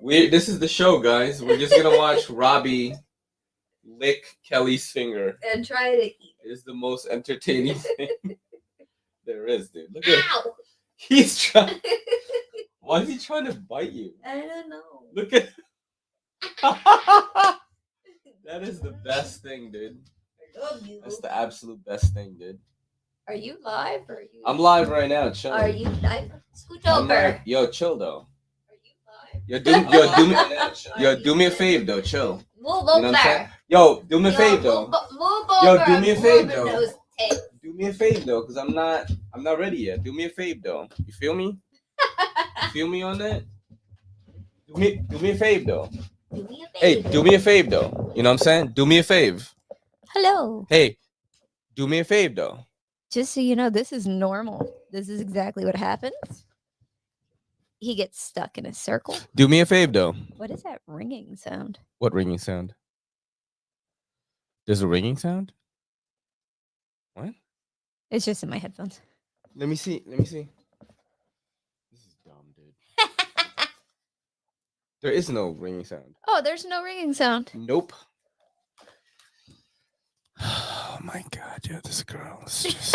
This is the show, guys. We're just gonna watch Robbie lick Kelly's finger. And try to eat it. It's the most entertaining thing there is, dude. Look at Ow! He's trying. Why is he trying to bite you? I don't know. Look at. That is the best thing, dude. I love you. That's the absolute best thing, dude. Are you live or are you? I'm live right now. Chill. Are you live? Scoot over. Like, yo, chill though. Are you live? Do me a favor though. Chill. Move over. You know what I'm saying? Yo, do me a favor though. Move over. Yo, do me a favor though. Those tapes. Do me a favor though, cause I'm not ready yet. Do me a favor though. You feel me? You feel me on that? Do me a favor though. Do me a favor. Hey, do me a favor though. You know what I'm saying? Do me a favor. Hello. Hey, do me a favor though. Just so you know, this is normal. This is exactly what happens. He gets stuck in a circle. Do me a favor though. What is that ringing sound? What ringing sound? There's a ringing sound? What? It's just in my headphones. Let me see. This is dumb, dude. There is no ringing sound. Oh, there's no ringing sound. Nope. Oh my God, yeah, this girl is just...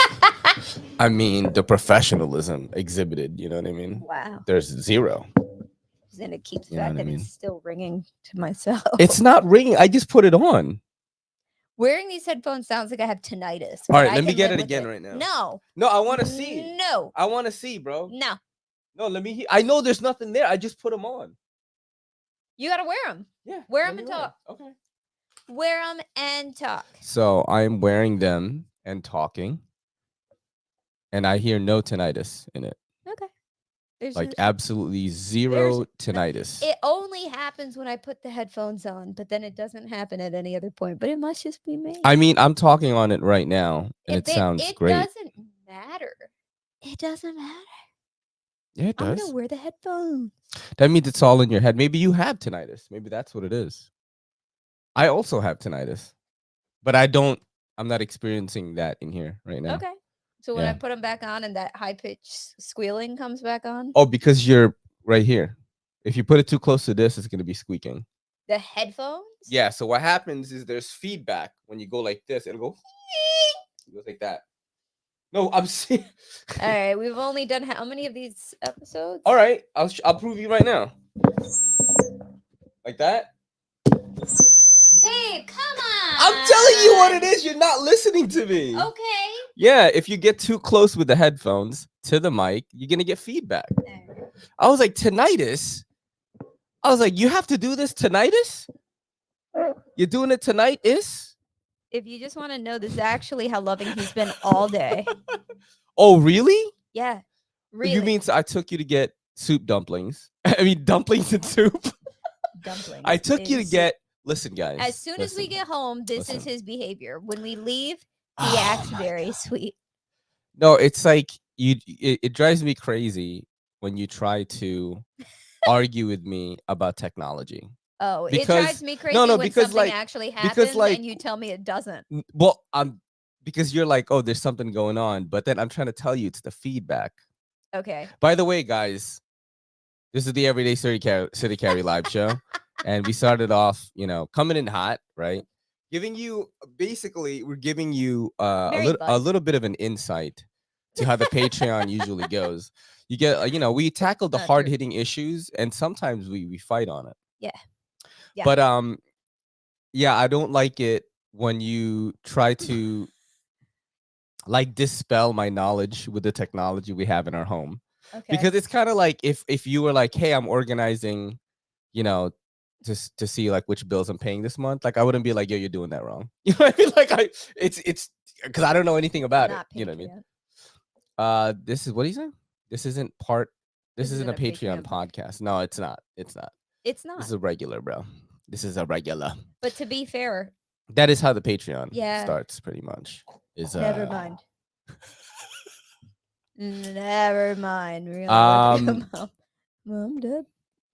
I mean, the professionalism exhibited, you know what I mean? Wow. There's zero. Then it keeps You know back what I and mean? it's still ringing to myself. It's not ringing. I just put it on. Wearing these headphones sounds like I have tinnitus. All right, I let me can get live it with again right now. No. No, I want to see. No. I want to see, bro. No. No, let me hear. I know there's nothing there. I just put them on. You got to wear them. Yeah. Wear let them me and wear 'em. talk. Okay. Wear them and talk. So I'm wearing them and talking, and I hear no tinnitus in it. Okay. There's Like no- absolutely zero tinnitus. It only happens when I put the headphones on, but then it doesn't happen at any other point. But it must just be me. I mean, I'm talking on it right now, and it sounds great. It doesn't matter. It doesn't matter. Yeah, it I'm does. gonna wear the headphones. That means it's all in your head. Maybe you have tinnitus. Maybe that's what it is. I also have tinnitus, but I'm not experiencing that in here right now. Okay. So when I Yeah. put them back on and that high pitched squealing comes back on, Oh, because you're right here. If you put it too close to this, it's going to be squeaking. the headphones? Yeah. So what happens is there's feedback when you go like this. It'll go. It goes like that. No, I'm saying. All right. We've only done how many of these episodes? All right. I'll prove you right now. Like that. Babe, come on. I'm telling you what it is. You're not listening to me. Okay. Yeah, if you get too close with the headphones to the mic, you're gonna get feedback. I was like, tinnitus? I was like, you have to do this tinnitus? You're doing it tonight, is? If you just want to know, this is actually how loving he's been all day. Oh, really? Yeah. Really. You mean so I took you to get soup dumplings? I mean dumplings and soup. dumplings? I took you to is- get. Listen, guys. As soon as we listen. get home, this is Listen. his behavior. When we leave, he Oh acts my very God. sweet. No, it's like it drives me crazy when you try to argue with me about technology. Oh, it Because- drives me crazy no, when because, something like- actually because, happens like- and you tell me it doesn't. Well, because you're like, oh, there's something going on, but then I'm trying to tell you it's the feedback. Okay. By the way, guys, this is the Everyday City Carry live show, and we started off, coming in hot, right? Giving you we're giving you Very a little bit of an insight to how the Patreon usually goes. You get, we tackle the Not true. hard hitting issues, and sometimes we fight on it. Yeah. Yeah. But yeah, I don't like it when you try to like dispel my knowledge with the technology we have in our home. Okay. Because it's kind of like if you were like, hey, I'm organizing, to see like which bills I'm paying this month, like I wouldn't be like, yo, you're doing that wrong. You know what I mean? Like it's because I don't know anything about Not it. You know what I mean? Patreon. This is what are you saying? This isn't a Patreon podcast. No, it's not. It's not. It's This not. is a regular, bro. This is a regular. But to be fair, That is how the Patreon Yeah. starts, pretty much. Is never mind. Never mind. We're Um, gonna look at Mom, Dad,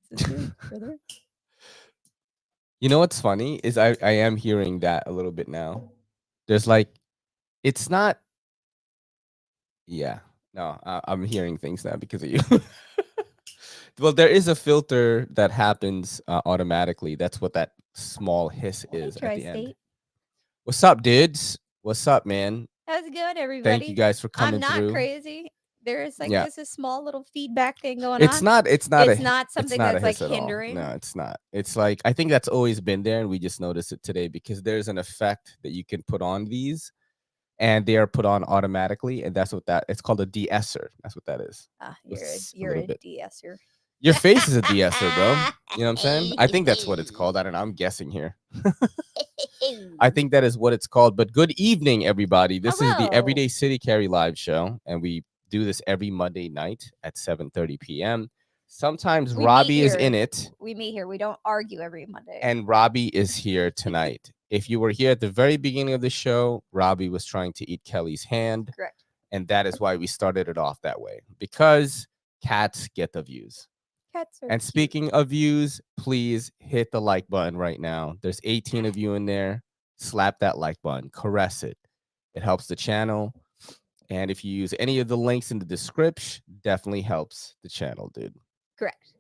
sister, brother. You know what's funny is I am hearing that a little bit now. There's like, it's not. Yeah, no, I'm hearing things now because of you. Well, there is a filter that happens automatically. That's what that small hiss is at the end. Tri-State. What's up, dudes? What's up, man? How's it going, everybody? Thank you guys for coming I'm not through. crazy. There is like Yeah. just a small little feedback thing going It's on. not. It's not. It's a, not It's something not a that's like hiss at all. hindering. No, it's not. It's like I think that's always been there, and we just noticed it today because there's an effect that you can put on these, and they are put on automatically, and that's what that. It's called a de-esser. That's what that is. You're a de-esser. Your face is a de-esser, bro. You know what I'm saying? I think that's what it's called. I don't know. I'm guessing here. I think that is what it's called. But good evening, everybody. This is the Hello. Everyday City Carry live show, and we do this every Monday night at 7:30 p.m. Sometimes We meet Robbie is here. in it, We meet here. We don't argue every Monday. and Robbie is here tonight. If you were here at the very beginning of the show, Robbie was trying to eat Kelly's hand, Correct. and that is why we started it off that way, because cats get the views. Cats are And cute. speaking of views, please hit the like button right now. There's 18 of you in there. Slap that like button, caress it. It helps the channel. And if you use any of the links in the description, definitely helps the channel, dude. Correct.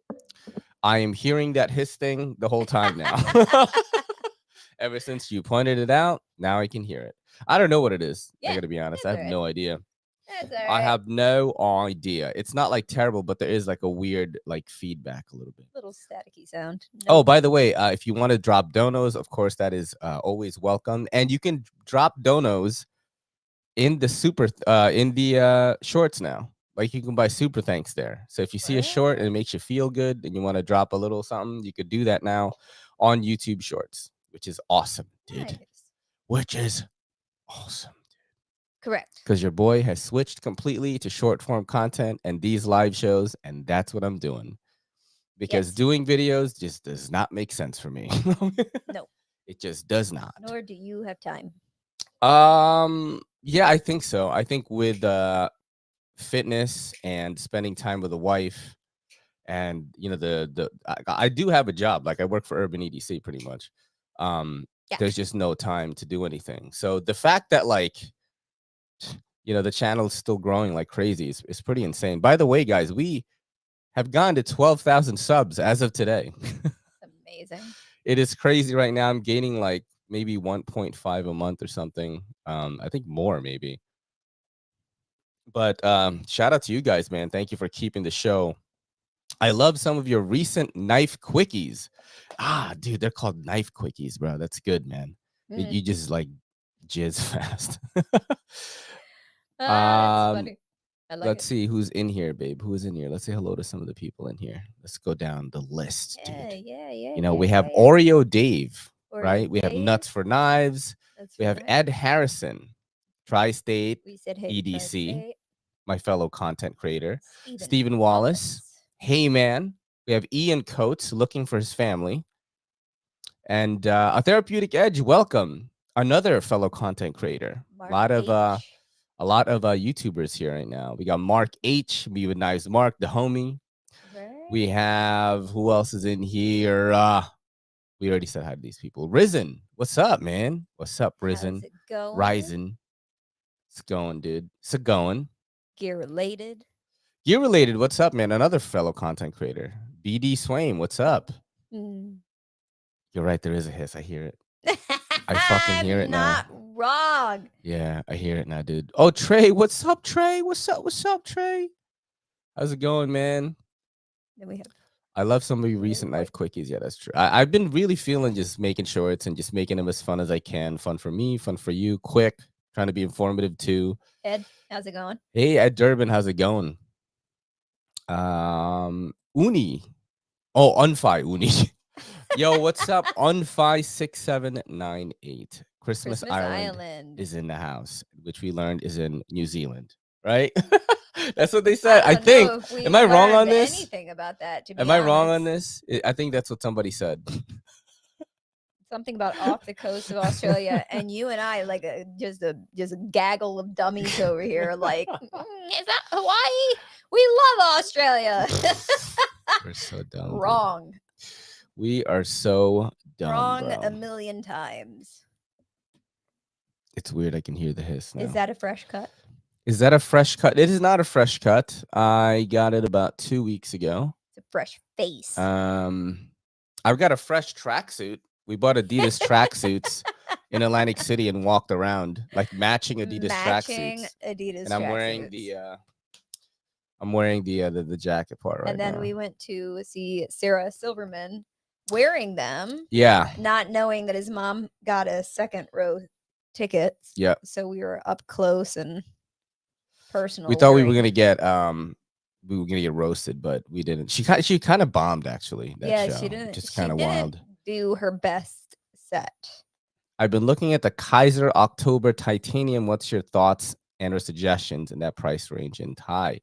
I am hearing that hiss thing the whole time now. Ever since you pointed it out, now I can hear it. I don't know what it is. I Yeah, gotta be honest. I that's have all no idea. That's all right. I have no idea. It's not like terrible, but there is like a weird like feedback a little bit. Little staticky sound. Oh, by the way, if you want to drop donos, of course, that is always welcome. And you can drop donos in the shorts now. Like you can buy super thanks there. So if you see a short and it makes you feel good and you want to drop a little something, you could do that now on YouTube Shorts, which is awesome, dude. Nice. Which is awesome. Correct. Because your boy has switched completely to short form content and these live shows, and that's what I'm doing. Because doing videos just does not make sense for me. No. It just does not. Nor do you have time. Yeah, I think so. I think with fitness and spending time with a wife, and you know I do have a job. Like I work for Urban EDC pretty much. There's just no time to do anything. So the fact that like the channel is still growing like crazy is pretty insane. By the way, guys, we have gone to 12,000 subs as of today. Amazing. It is crazy right now. I'm gaining like maybe 1.5 a month or something. I think more maybe. But shout out to you guys, man. Thank you for keeping the show. I love some of your recent knife quickies. Dude, they're called knife quickies, bro. That's good, man. You just like jizz fast. That's funny. Let's see who's in here, babe. Who's in here? Let's say hello to some of the people in here. Let's go down the list, dude. Yeah. We have Oreo Dave, right? We have Nuts for Knives. We have Ed Harrison, Tri-State We said, hey, EDC, Tri-State. My fellow content creator. Stephen Wallace. Hey, man. We have Ian Coates looking for his family. And a Therapeutic Edge, welcome. Another fellow content creator. Mark A lot of YouTubers here right now. We got Mark H. Be with Knives Mark, the homie. Right. We have, who else is in here? We already said hi to these people. Risen, what's up, man? What's up, Risen? How's it going? Rising. It's going, dude. It's a going. Gear related. Gear related, what's up, man? Another fellow content creator. BD Swain, what's up? You're right, there is a hiss. I hear it. I fucking hear it now. Not wrong. Yeah, I hear it now, dude. Oh, Trey, what's up, Trey? What's up, Trey? How's it going, man? Then we have. I love some of your recent knife quickies. Yeah, that's true. I've been really feeling just making shorts and just making them as fun as I can. Fun for me, fun for you, quick, trying to be informative too. Ed, how's it going? Hey, Ed Durbin, how's it going? Uni. Oh, Unfi Uni. Yo, what's up? Unfi 6798. Christmas Island is in the house, which we learned is in New Zealand, right? That's what they said. I think. Am I wrong on this? Anything about that? To be Am I wrong on this? I think that's what somebody said. Something about off the coast of Australia, and you and I like just a gaggle of dummies over here. Like, is that Hawaii? We love Australia. We're so dumb. Wrong. We are so dumb. Wrong bro. a million times. It's weird. I can hear the hiss now. Is that a fresh cut? Is that a fresh cut? It is not a fresh cut. I got it about 2 weeks ago. It's a fresh face. I've got a fresh tracksuit. We bought Adidas tracksuits in Atlantic City and walked around like matching Adidas tracksuits. Adidas And I'm wearing the jacket part right now. And then we went to see Sarah Silverman wearing them. Yeah. Not knowing that his mom got a second row tickets. Yeah. So we were up close and personal. We thought we were gonna get roasted, but we didn't. She kind of bombed actually. That show. She didn't. Just kind of wild. Do her best set. I've been looking at the Kaiser October Titanium. What's your thoughts and or suggestions in that price range in Thai?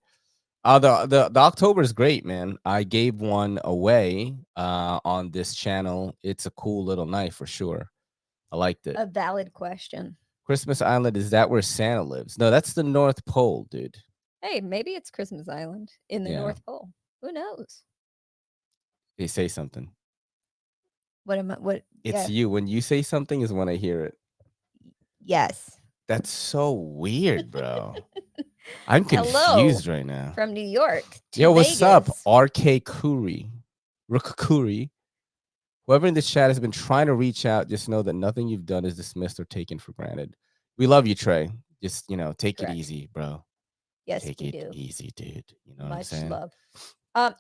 The October is great, man. I gave one away on this channel. It's a cool little knife for sure. I liked it. A valid question. Christmas Island, is that where Santa lives? No, that's the North Pole, dude. Hey, maybe it's Christmas Island in the North Pole. Who knows? They say something. What? It's you. When you say something is when I hear it. Yes. That's so weird, bro. I'm confused right now. From New York to Yo, what's Vegas. up? RK Kuri. Rukakuri. Whoever in this chat has been trying to reach out, just know that nothing you've done is dismissed or taken for granted. We love you, Trey. Just, take it easy, bro. Yes, take we it do. easy, dude. You know Much what I'm saying? Love.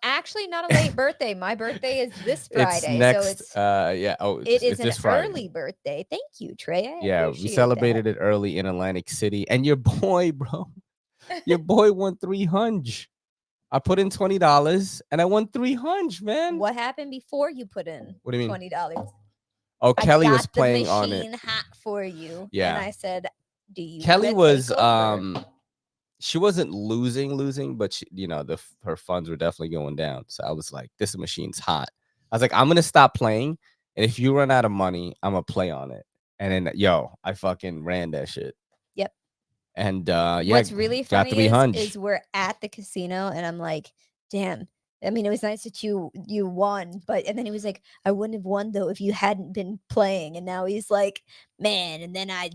Actually, not a late birthday. My birthday is this Friday. It's next, so it's yeah. Oh, it is this an Friday. early birthday. Thank you, Trey. We celebrated it early in Atlantic City. And your boy, bro, your boy won 300. I put in $20 and I won 300, man. What happened before you put in? What do you mean? $20. Oh, Kelly was playing on it. I got the machine hot for you. Yeah. And I said, "Do you?" Kelly was she wasn't losing, but she, her funds were definitely going down. So I was like, this machine's hot. I was like, I'm gonna stop playing, and if you run out of money, I'm gonna play on it. And then I fucking ran that shit. Yep. And what's really funny is we're at the casino, and I'm like, damn. I mean, it was nice that you won, and then he was like, I wouldn't have won though if you hadn't been playing. And now he's like, man, and then I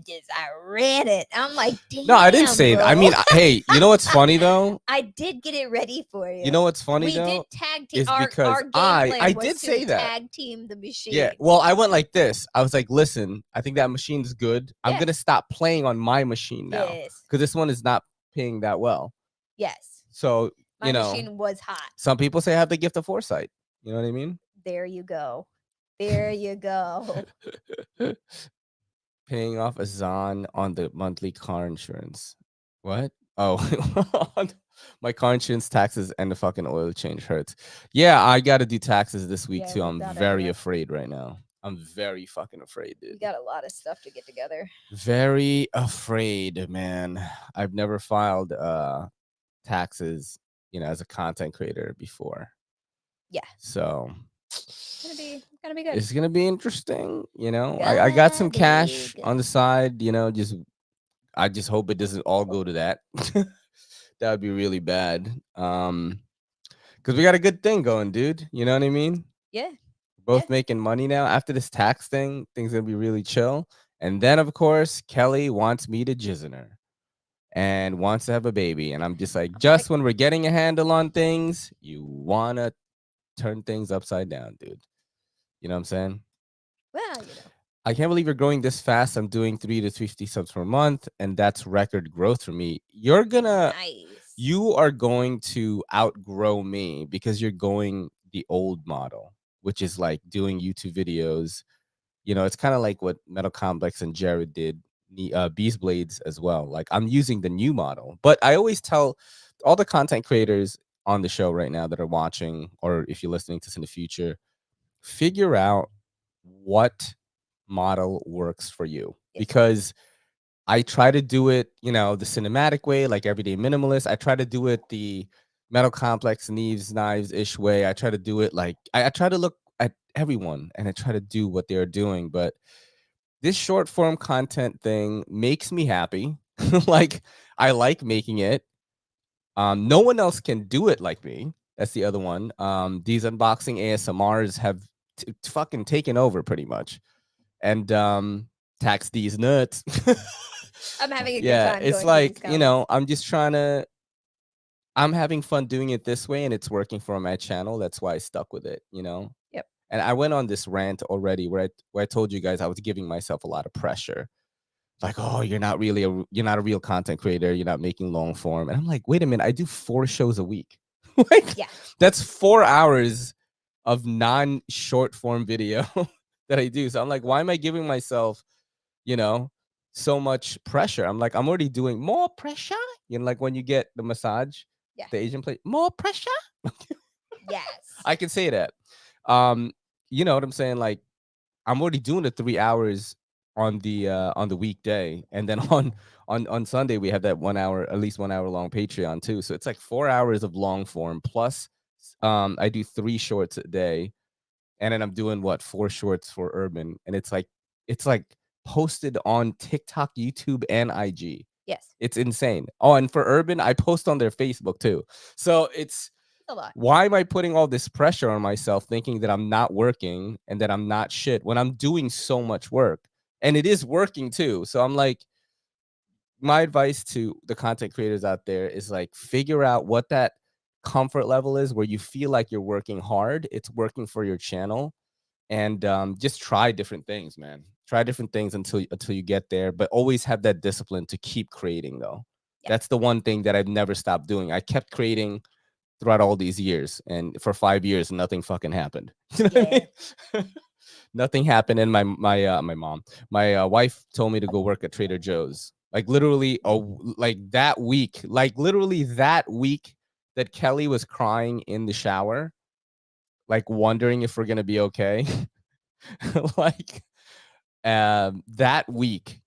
ran it. I'm like, damn. No, I didn't say that. I mean, hey, you know what's funny though? I did get it ready for you. You know what's funny though? We did tag team. Our game plan I did say that. Tag team the machine. Yeah. Well, I went like this. I was like, listen, I think that machine's good. I'm gonna stop playing on my machine now because this one is not paying that well. Yes. So. My machine was hot. Some people say I have the gift of foresight. You know what I mean? There you go. There you go. Paying off a Zon on the monthly car insurance. What? Oh, my car insurance, taxes, and the fucking oil change hurts. Yeah, I got to do taxes this week too. I'm very afraid right now. I'm very fucking afraid, dude. You got a lot of stuff to get together. Very afraid, man. I've never filed taxes, as a content creator before. Yeah. So it's gonna be good. It's gonna be interesting. I got some cash on the side, I just hope it doesn't all go to that. That would be really bad. Because we got a good thing going, dude. You know what I mean? Yeah. We're both making money now. After this tax thing, things gonna be really chill. And then of course, Kelly wants me to jizz in her. And wants to have a baby. And I'm just like, when we're getting a handle on things, you want to turn things upside down, dude. You know what I'm saying? Well, I can't believe you're growing this fast. I'm doing 3 to 50 subs per month, and that's record growth for me. You are going to outgrow me because you're going the old model, which is like doing YouTube videos. It's kind of like what Metal Complex and Jared did. Beast Blades as well. Like I'm using the new model, but I always tell all the content creators on the show right now that are watching, or if you're listening to this in the future, figure out what model works for you. Because I try to do it, the cinematic way, like Everyday Minimalist. I try to do it the Metal Complex Knives ish way. I try to do it like I try to look at everyone and I try to do what they're doing, but this short form content thing makes me happy. Like I like making it. No one else can do it like me. That's the other one. These unboxing ASMRs have fucking taken over pretty much. And tax these nuts. I'm having a good time. Yeah, it's like, I'm just trying to I'm having fun doing it this way and it's working for my channel. That's why I stuck with it, Yep. And I went on this rant already where I told you guys I was giving myself a lot of pressure. Like, oh, you're not a real content creator. You're not making long form. And I'm like, wait a minute, I do 4 shows a week. Like, Yeah. that's 4 hours of non-short form video that I do. So I'm like, why am I giving myself, you know, so much pressure? I'm like, I'm already doing more pressure. Like when you get the massage, Yeah. the Asian place, more pressure. Yes. I can say that. You know what I'm saying? Like, I'm already doing the 3 hours on the weekday, and then on Sunday we have that 1 hour, at least 1 hour long Patreon too. So it's like 4 hours of long form plus I do 3 shorts a day, and then I'm doing what 4 shorts for urban, and it's like posted on TikTok, YouTube, and IG. Yes. It's insane. Oh, and for urban, I post on their Facebook too. So It's a lot. why am I putting all this pressure on myself thinking that I'm not working and that I'm not shit when I'm doing so much work? And it is working too. So I'm like, my advice to the content creators out there is like, figure out what that comfort level is where you feel like you're working hard, it's working for your channel, and just try different things, man. Try different things until you get there, but always have that discipline to keep creating though. Yeah. That's the one thing that I've never stopped doing. I kept creating throughout all these years, and for 5 years nothing fucking happened. You know what I mean? Nothing happened, and my wife told me to go work at Trader Joe's. Like literally, like that week, like literally that week that Kelly was crying in the shower, like wondering if we're gonna be okay. Like that week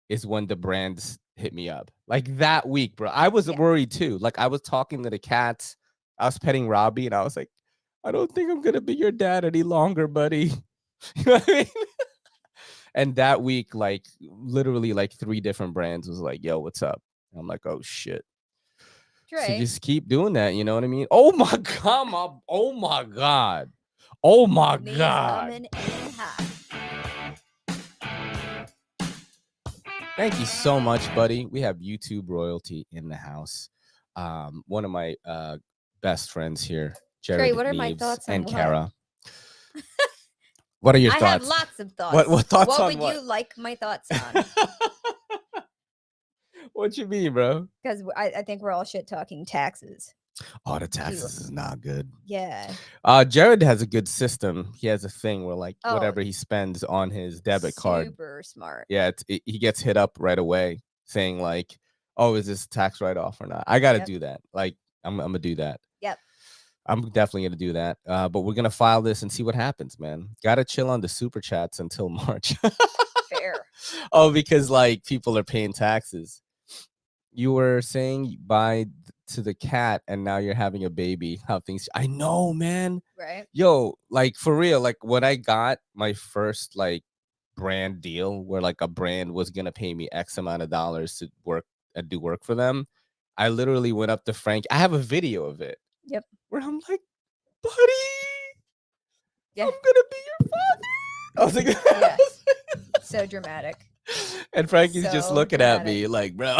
is when the brands hit me up. Like that week, bro. I was worried too. Like I was talking to the cats. I was petting Robbie, and I was like, I don't think I'm gonna be your dad any longer, buddy. You know what I mean? And that week, like literally, like 3 different brands was like, "Yo, what's up?" And I'm like, "Oh shit." So Dre. just keep doing that. You know what I mean? Oh my god! Oh my god! Oh my Knees god! humming and high. Thank you so much, buddy. We have YouTube royalty in the house. One of my best friends here, Jared Trey, what are my Neves thoughts on and what? Kara. What are your I thoughts? have lots of thoughts. What thoughts What on would what? you like my thoughts on? What you mean, bro? Because I think we're all shit talking taxes. Oh, the taxes is not good. Yeah. Jared has a good system. He has a thing where like Oh, whatever he spends on his debit card, super smart. yeah, he gets hit up right away saying like, "Oh, is this tax write off or not?" I got to do that. Like, I'm gonna do that. Yep. I'm definitely gonna do that. But we're gonna file this and see what happens, man. Gotta chill on the super chats until March. Fair. Oh, because like people are paying taxes. You were saying bye to the cat, and now you're having a baby. How things? I know, man. Right. Yo, like for real. Like when I got my first like brand deal, where like a brand was gonna pay me X amount of dollars to work and do work for them, I literally went up to Frank. I have a video of it. Yep. Where I'm like, buddy, Yeah. I'm gonna be your father. I was like, yeah. So dramatic. And Frankie's just So looking at dramatic. me like, bro,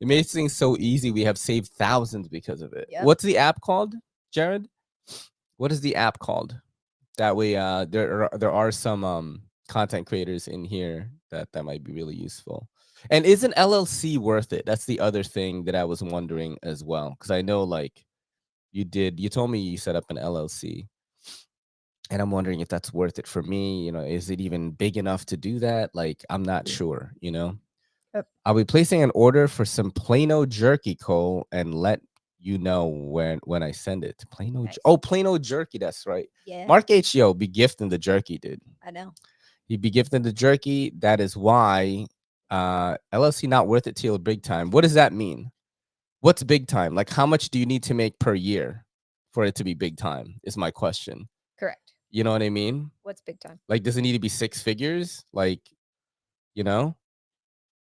it makes things so easy. We have saved thousands because of it. Yep. What's the app called, Jared? What is the app called? That way, there are some content creators in here that might be really useful. And is an LLC worth it? That's the other thing that I was wondering as well, because I know like you told me you set up an LLC. And I'm wondering if that's worth it for me. You know, is it even big enough to do that? Like, I'm not sure, you know? Yep. I'll be placing an order for some Plano jerky, Cole, and let you know when I send it. Plano, Nice. oh, Plano jerky, that's right. Yeah. Mark H, yo, be gifting the jerky, dude. I know. He'd be gifting the jerky. That is why LLC not worth it till big time. What does that mean? What's big time? Like, how much do you need to make per year for it to be big time? Is my question. Correct. You know what I mean? What's big time? Like, does it need to be 6 figures? Like, you know,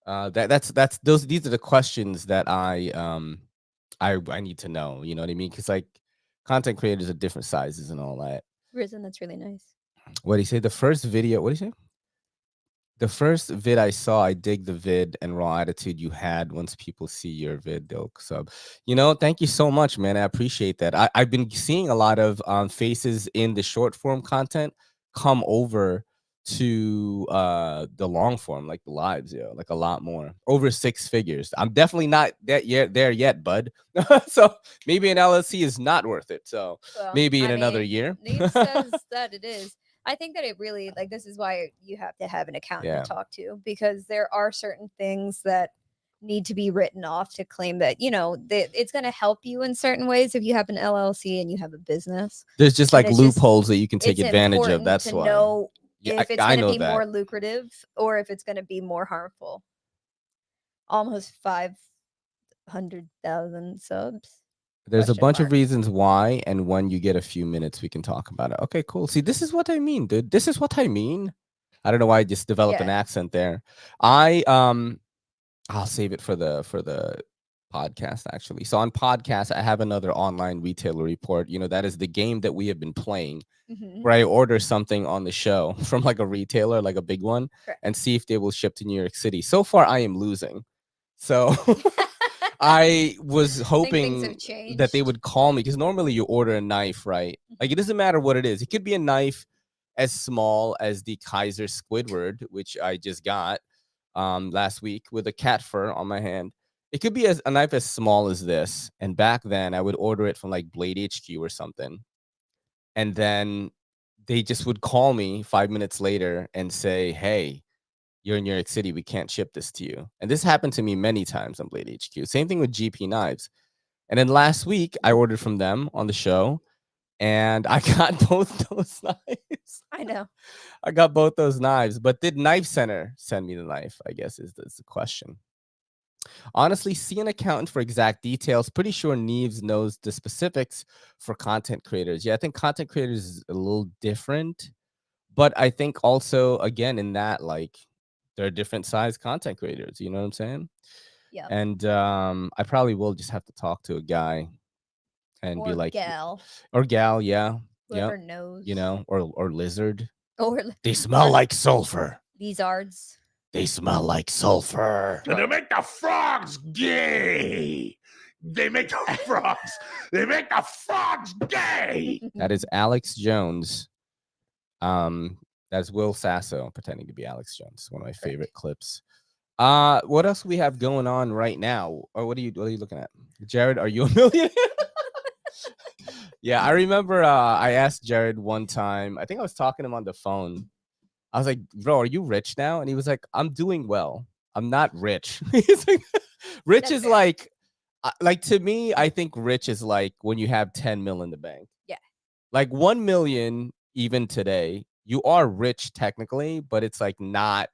these are the questions that I need to know. You know what I mean? Because like content creators are different sizes and all that. Risen, that's really nice. What do you say? The first video. What do you say? The first vid I saw, I dig the vid and raw attitude you had. Once people see your vid, they'll sub. Thank you so much, man. I appreciate that. I've been seeing a lot of faces in the short form content come over to the long form, like the lives, like a lot more. Over 6 figures. I'm definitely not there yet, bud. So maybe an LLC is not worth it. So Well, maybe in I another mean, year. Neve says that it is. I think that it really, like, this is why you have to have an accountant Yeah. to talk to, because there are certain things that need to be written off to claim that, it's going to help you in certain ways if you have an LLC and you have a business. There's just And like it's just- loopholes that you can take It's advantage of. important That's to why. know Yeah, if it's I going to know be that. more lucrative or if it's going to be more harmful. Almost 500,000 subs. There's a Question bunch of mark. reasons why, and when you get a few minutes, we can talk about it. Okay, cool. See, this is what I mean, dude. This is what I mean. I don't know why I just developed an Yeah. accent there. I'll save it for the podcast, actually. So on podcast, I have another online retailer report. That is the game that we have been playing, Mhm. where I order something on the show from like a retailer, like a big one, Correct. and see if they will ship to New York City. So far, I am losing. So I was Think things hoping have changed. that they would call me, because normally you order a knife, right? Like, it doesn't matter what it is. It could be a knife as small as the Kaiser Squidward, which I just got last week with a cat fur on my hand. It could be a knife as small as this. And back then, I would order it from like Blade HQ or something. And then they just would call me 5 minutes later and say, hey, you're in New York City, we can't ship this to you. And this happened to me many times on Blade HQ. Same thing with GP Knives. And then last week, I ordered from them on the show, and I got both those knives. I know. I got both those knives. But did Knife Center send me the knife? I guess is the question. Honestly, see an accountant for exact details. Pretty sure Neves knows the specifics for content creators. Yeah, I think content creators is a little different. But I think also, again, in that, like, there are different size content creators. You know what I'm saying? Yeah. And I probably will just have to talk to a guy and be Or like, gal. or gal, yeah, Whoever yep, knows. or lizard. Or They smell like sulfur. lizards. They smell like sulfur. And they make the frogs gay. They make the frogs. They make the frogs gay. That is Alex Jones. That's Will Sasso pretending to be Alex Jones. One of my favorite clips. What else do we have going on right now? Or what are you looking at? Jared, are you a millionaire? Yeah, I remember I asked Jared one time. I think I was talking to him on the phone. I was like, bro, are you rich now? And he was like, I'm doing well. I'm not rich. He's like, rich That's is fair. like to me, I think rich is like when you have 10 mil in the bank. Yeah. Like 1 million, even today, you are rich technically, but it's like not,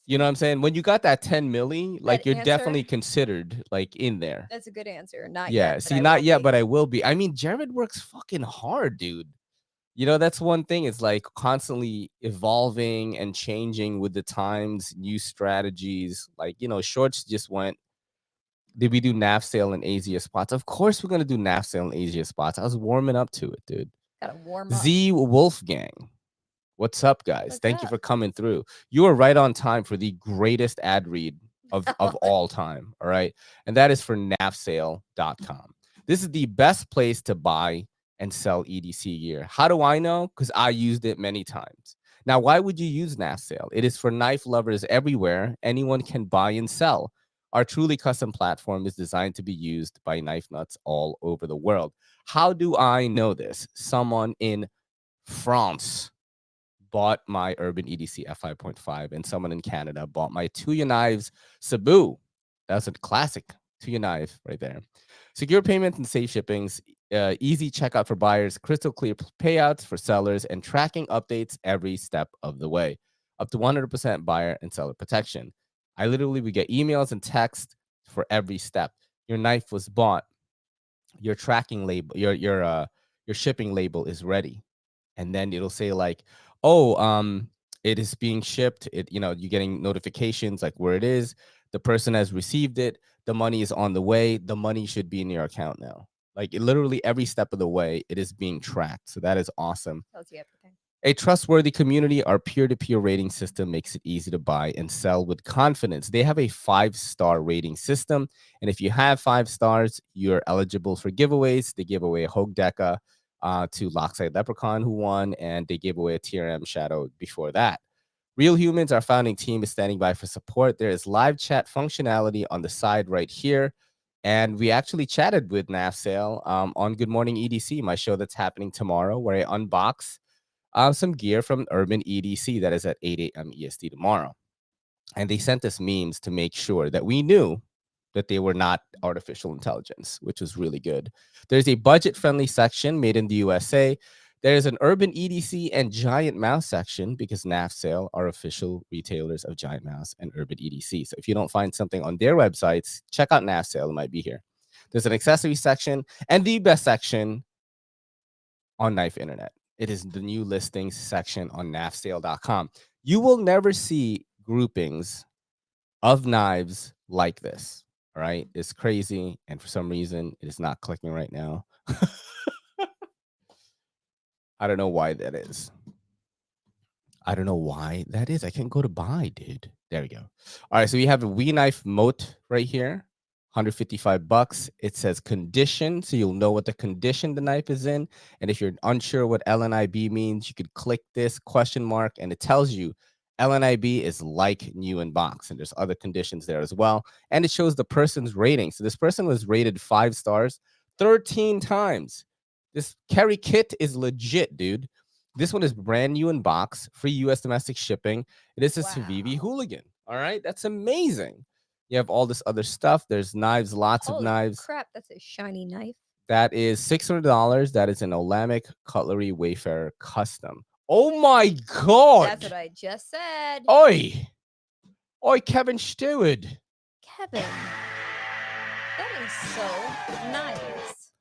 you know what I'm saying? When you got that 10 milli, like you're definitely answer- considered like in there. That's a good answer. Not Yeah. yet. but See, I not will yet, be. but I will be. I mean, Jared works fucking hard, dude. That's one thing. It's like constantly evolving and changing with the times, new strategies. Like, Shorts just went. Did we do Knafsale and Asia spots? Of course, we're gonna do Knafsale and Asia spots. I was warming up to it, dude. Gotta warm up. Z Wolfgang. What's up, guys? What's Thank you up? for coming through. You are right on time for the greatest ad read of all time. All right. And that is for knafsale.com. This is the best place to buy and sell EDC gear. How do I know? Because I used it many times. Now, why would you use Knafsale? It is for knife lovers everywhere. Anyone can buy and sell. Our truly custom platform is designed to be used by knife nuts all over the world. How do I know this? Someone in France bought my Urban EDC F5.5, and someone in Canada bought my Tuya Knives Cebu. That's a classic Tuya knife right there. Secure payments and safe shippings, easy checkout for buyers, crystal clear payouts for sellers, and tracking updates every step of the way. Up to 100% buyer and seller protection. I literally would get emails and text for every step. Your knife was bought. Your tracking label, your shipping label is ready, and then it'll say like, oh, it is being shipped. You're getting notifications like where it is. The person has received it. The money is on the way. The money should be in your account now. Like literally every step of the way, it is being tracked. So that is awesome. Tells you everything. A trustworthy community, our peer-to-peer rating system makes it easy to buy and sell with confidence. They have a 5-star rating system, and if you have 5 stars, you're eligible for giveaways. They give away a Hogue Deca to Lockside Leprechaun, who won, and they gave away a TRM Shadow before that. Real Humans, our founding team, is standing by for support. There is live chat functionality on the side right here. And we actually chatted with Knafsale on Good Morning EDC, my show that's happening tomorrow, where I unbox some gear from Urban EDC that is at 8 a.m. EST tomorrow. And they sent us memes to make sure that we knew that they were not artificial intelligence, which was really good. There's a budget-friendly section made in the USA. There's an Urban EDC and Giant Mouse section because Knafsale are official retailers of Giant Mouse and Urban EDC. So if you don't find something on their websites, check out Knafsale. It might be here. There's an accessory section and the best section on Knife Internet. It is the new listings section on knafsale.com. You will never see groupings of knives like this. All right. It's crazy. And for some reason, it is not clicking right now. I don't know why that is. I don't know why that is. I can't go to buy, dude. There we go. All right. So we have a Wee Knife Moat right here. $155. It says condition, so you'll know what the condition the knife is in. And if you're unsure what LNIB means, you could click this question mark and it tells you LNIB is like new in box. And there's other conditions there as well. And it shows the person's rating. So this person was rated 5 stars 13 times. This carry kit is legit, dude. This one is brand new in box, free US domestic shipping. It is a Civivi Hooligan. All right, that's amazing. You have all this other stuff. There's knives, lots of knives. Crap, that's a shiny knife. That is $600. That is an Olamic Cutlery Wayfarer Custom. Oh my God. That's what I just said. Oi. Oi, Kevin Stewart. Kevin. That is so nice.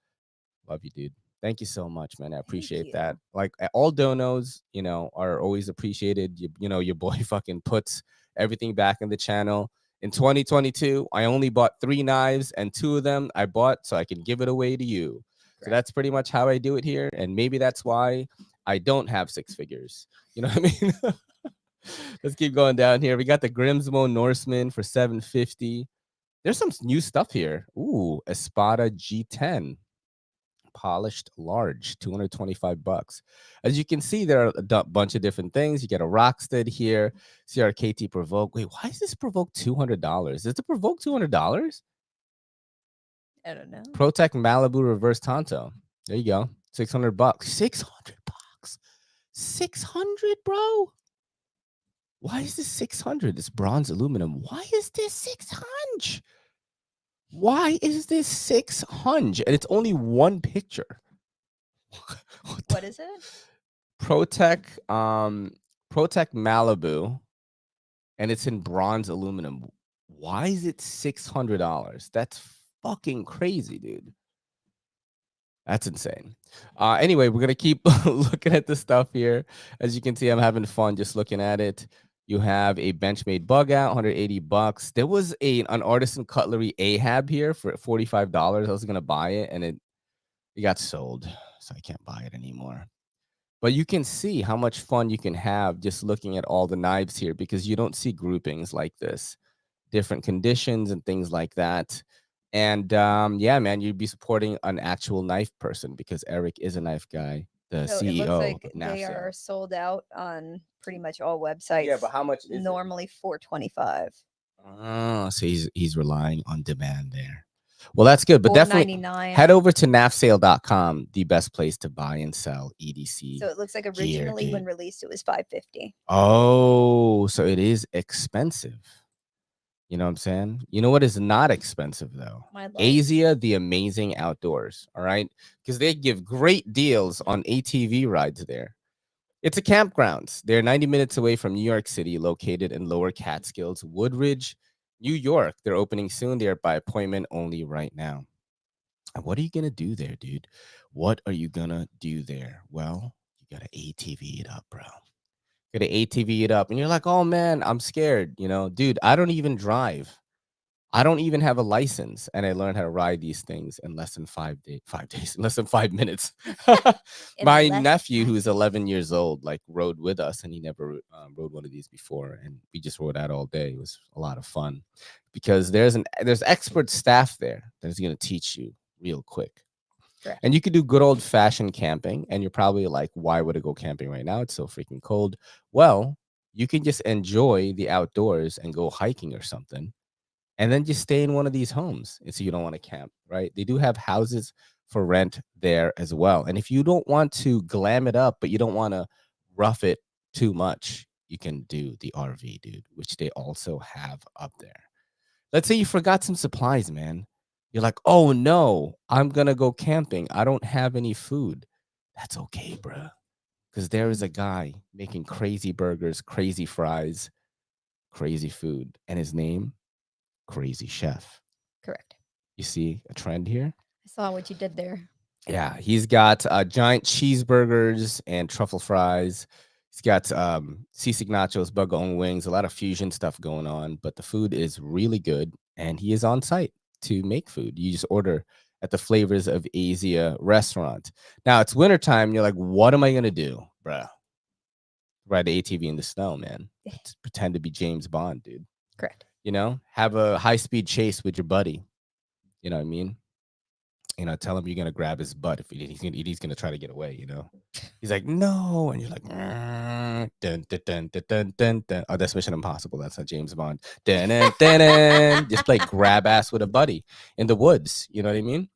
Love you, dude. Thank you so much, man. I appreciate that. Like all donos, you know, are always appreciated. You know, your boy fucking puts everything back in the channel. In 2022, I only bought 3 knives and 2 of them I bought so I can give it away to you. So that's pretty much how I do it here. And maybe that's why I don't have 6 figures. You know what I mean? Let's keep going down here. We got the Grimsmo Norseman for $750. There's some new stuff here. Ooh, Espada G10. Polished large, $225. As you can see, there are a bunch of different things. You get a Rockstead here, CRKT Provoke. Wait, why is this Provoke $200? Is the Provoke $200? I don't know. Protect Malibu Reverse Tonto. There you go. $600. $600. 600, bro. Why is this 600? This bronze aluminum. Why is this 600? Why is this 600? And it's only one picture. What is it? Protect Malibu, and it's in bronze aluminum. Why is it $600? That's fucking crazy, dude. That's insane. Anyway, we're gonna keep looking at the stuff here. As you can see, I'm having fun just looking at it. You have a Benchmade bug out, $180. There was an artisan cutlery Ahab here for $45. I was gonna buy it, and it got sold, so I can't buy it anymore. But you can see how much fun you can have just looking at all the knives here, because you don't see groupings like this, different conditions and things like that. And yeah, man, you'd be supporting an actual knife person because Eric is a knife guy, the CEO. It looks like of they Knafsale. are sold out on pretty much all websites. Yeah, but how much is normally $425. Oh, so he's relying on demand there. Well, that's good, but definitely $499. head over to knafsale.com, the best place to buy and sell EDC. So it looks like originally when released it was $550. Oh, so it is expensive. You know what I'm saying? You know what is not expensive though? Asia, the amazing outdoors. All right, because they give great deals on ATV rides there. It's a campground. They're 90 minutes away from New York City, located in Lower Catskills, Woodridge, New York. They're opening soon. They're by appointment only right now. And what are you going to do there, dude? What are you going to do there? Well, you got to ATV it up, bro. Got to ATV it up. And you're like, oh, man, I'm scared. You know, dude, I don't even drive. I don't even have a license, and I learned how to ride these things in less than 5 days, in less than 5 minutes. In My less nephew, than who's 5 11 years old, like rode with us, and he never rode one of these before, and we just rode out all day. It was a lot of fun because there's expert staff there that's going to teach you real quick. Correct. And you could do good old fashioned camping, and you're probably like, why would I go camping right now? It's so freaking cold. Well, you can just enjoy the outdoors and go hiking or something, and then just stay in one of these homes. And so you don't want to camp, right? They do have houses for rent there as well. And if you don't want to glam it up, but you don't want to rough it too much, you can do the RV, dude, which they also have up there. Let's say you forgot some supplies, man. You're like, oh no, I'm gonna go camping. I don't have any food. That's okay, bruh. Because there is a guy making crazy burgers, crazy fries, crazy food. And his name, Crazy Chef. Correct. You see a trend here? I saw what you did there. Yeah, he's got giant cheeseburgers and truffle fries. He's got sisig nachos, bug on wings, a lot of fusion stuff going on, but the food is really good, and he is on site to make food. You just order at the Flavors of Asia restaurant. Now it's wintertime. You're like, what am I gonna do, bruh? Ride the ATV in the snow, man. Just pretend to be James Bond, dude. Correct. You know, have a high-speed chase with your buddy. You know what I mean? Tell him you're gonna grab his butt if he's gonna try to get away. He's like, no, and you're like, dun, dun, dun, dun, dun, dun, dun. Oh, that's Mission Impossible. That's not James Bond. Dun, dun, dun, dun. Just play grab ass with a buddy in the woods. You know what I mean?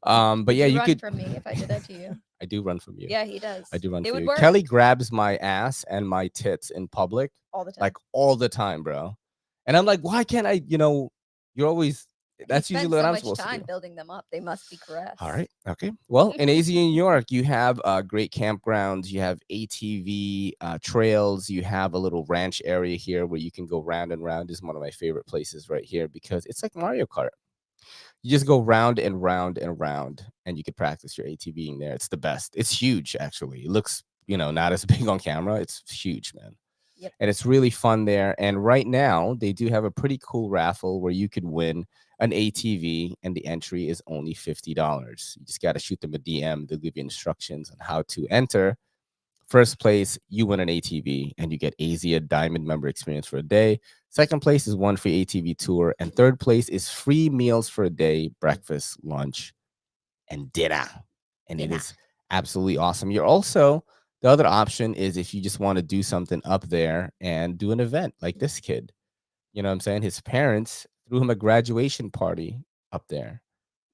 But Would yeah, you run could. from me if I did that to you. I do run from you. Yeah, he does. I do run It from would you. work Kelly grabs my ass and my tits in public, all the time. like all the time, bro. And I'm like, why can't I? You're always. That's you spend usually what so I'm much supposed to time do. building them up. They must be caressed. All right. Okay. Well, in AZ in New York, you have great campgrounds. You have ATV trails. You have a little ranch area here where you can go round and round. This is one of my favorite places right here because it's like Mario Kart. You just go round and round and round, and you could practice your ATVing there. It's the best. It's huge, actually. It looks, not as big on camera. It's huge, man. Yep. And it's really fun there. And right now, they do have a pretty cool raffle where you could win an ATV, and the entry is only $50. You just got to shoot them a DM. They'll give you instructions on how to enter. First place, you win an ATV, and you get Asia Diamond member experience for a day. Second place is one free ATV tour. And third place is free meals for a day, breakfast, lunch, and dinner. And it is absolutely awesome. You're also, the other option is if you just want to do something up there and do an event like this kid. You know what I'm saying? His parents threw him a graduation party up there.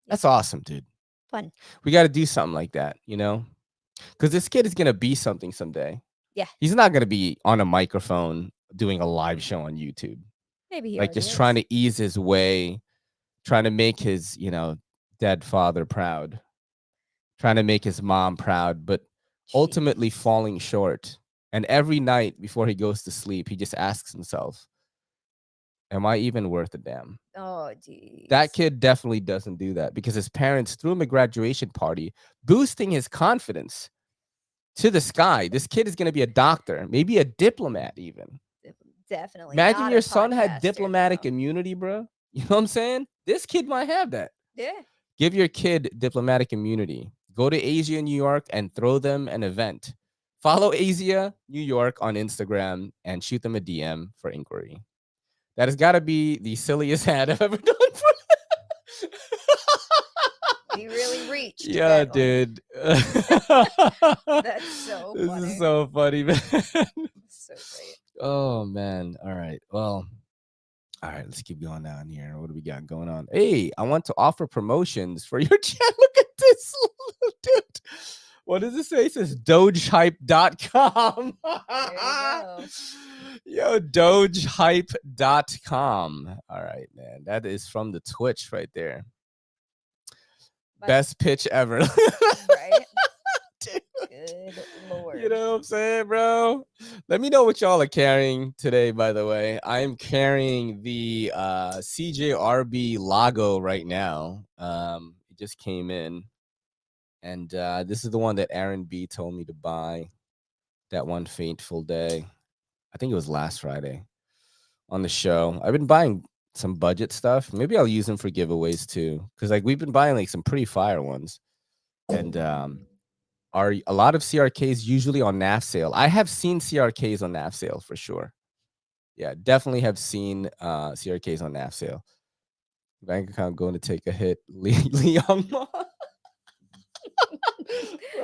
That's awesome, dude. Fun. We got to do something like that, because this kid is going to be something someday. Yeah. He's not going to be on a microphone doing a live show on YouTube. Maybe he like just trying to ease his way, trying to make his, dead father proud, trying to make his mom proud, but ultimately falling short. And every night before he goes to sleep, he just asks himself, am I even worth a damn? Oh, geez. That kid definitely doesn't do that because his parents threw him a graduation party, boosting his confidence to the sky. This kid is going to be a doctor, maybe a diplomat even. Definitely. Imagine your son had diplomatic immunity, bro. You know what I'm saying? This kid might have that. Yeah. Give your kid diplomatic immunity. Go to Asia, New York, and throw them an event. Follow Asia, New York on Instagram and shoot them a DM for inquiry. That has got to be the silliest ad I've ever done for You really reached. Yeah, dude. That's so This funny. is so funny, man. So great. Oh, man. All right. Well, all right. Let's keep going down here. What do we got going on? Hey, I want to offer promotions for your channel. Look at this, dude. What does it say? It says dogehype.com. There you go. Yo, dogehype.com. All right, man. That is from the Twitch right there. Best pitch ever. Right? Dude. Good Lord. You know what I'm saying, bro? Let me know what y'all are carrying today, by the way. I'm carrying the CJRB logo right now. It just came in. And this is the one that Aaron B told me to buy that one fateful day. I think it was last Friday on the show. I've been buying some budget stuff. Maybe I'll use them for giveaways too, because like we've been buying like some pretty fire ones, and are a lot of CRKs usually on Knafsale. I have seen CRKs on Knafsale for sure. Yeah, definitely have seen CRKs on Knafsale. Bank account going to take a hit. Leon.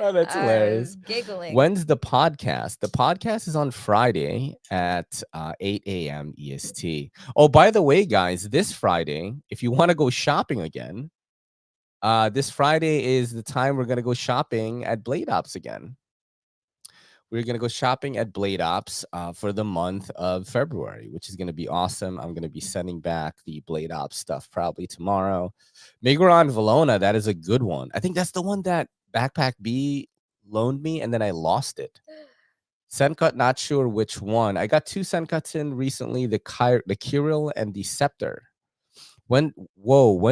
Oh, that's hilarious. Giggling. When's the podcast? The podcast is on Friday at 8 a.m. EST. Oh, by the way, guys, this Friday, if you want to go shopping again, this Friday is the time we're going to go shopping at Blade Ops again. We're going to go shopping at Blade Ops for the month of February, which is going to be awesome. I'm going to be sending back the Blade Ops stuff probably tomorrow. Migron Valona, that is a good one. I think that's the one that Backpack B loaned me, and then I lost it. Sencut, not sure which one. I got 2 Sencuts in recently, the Kirill and the Scepter. When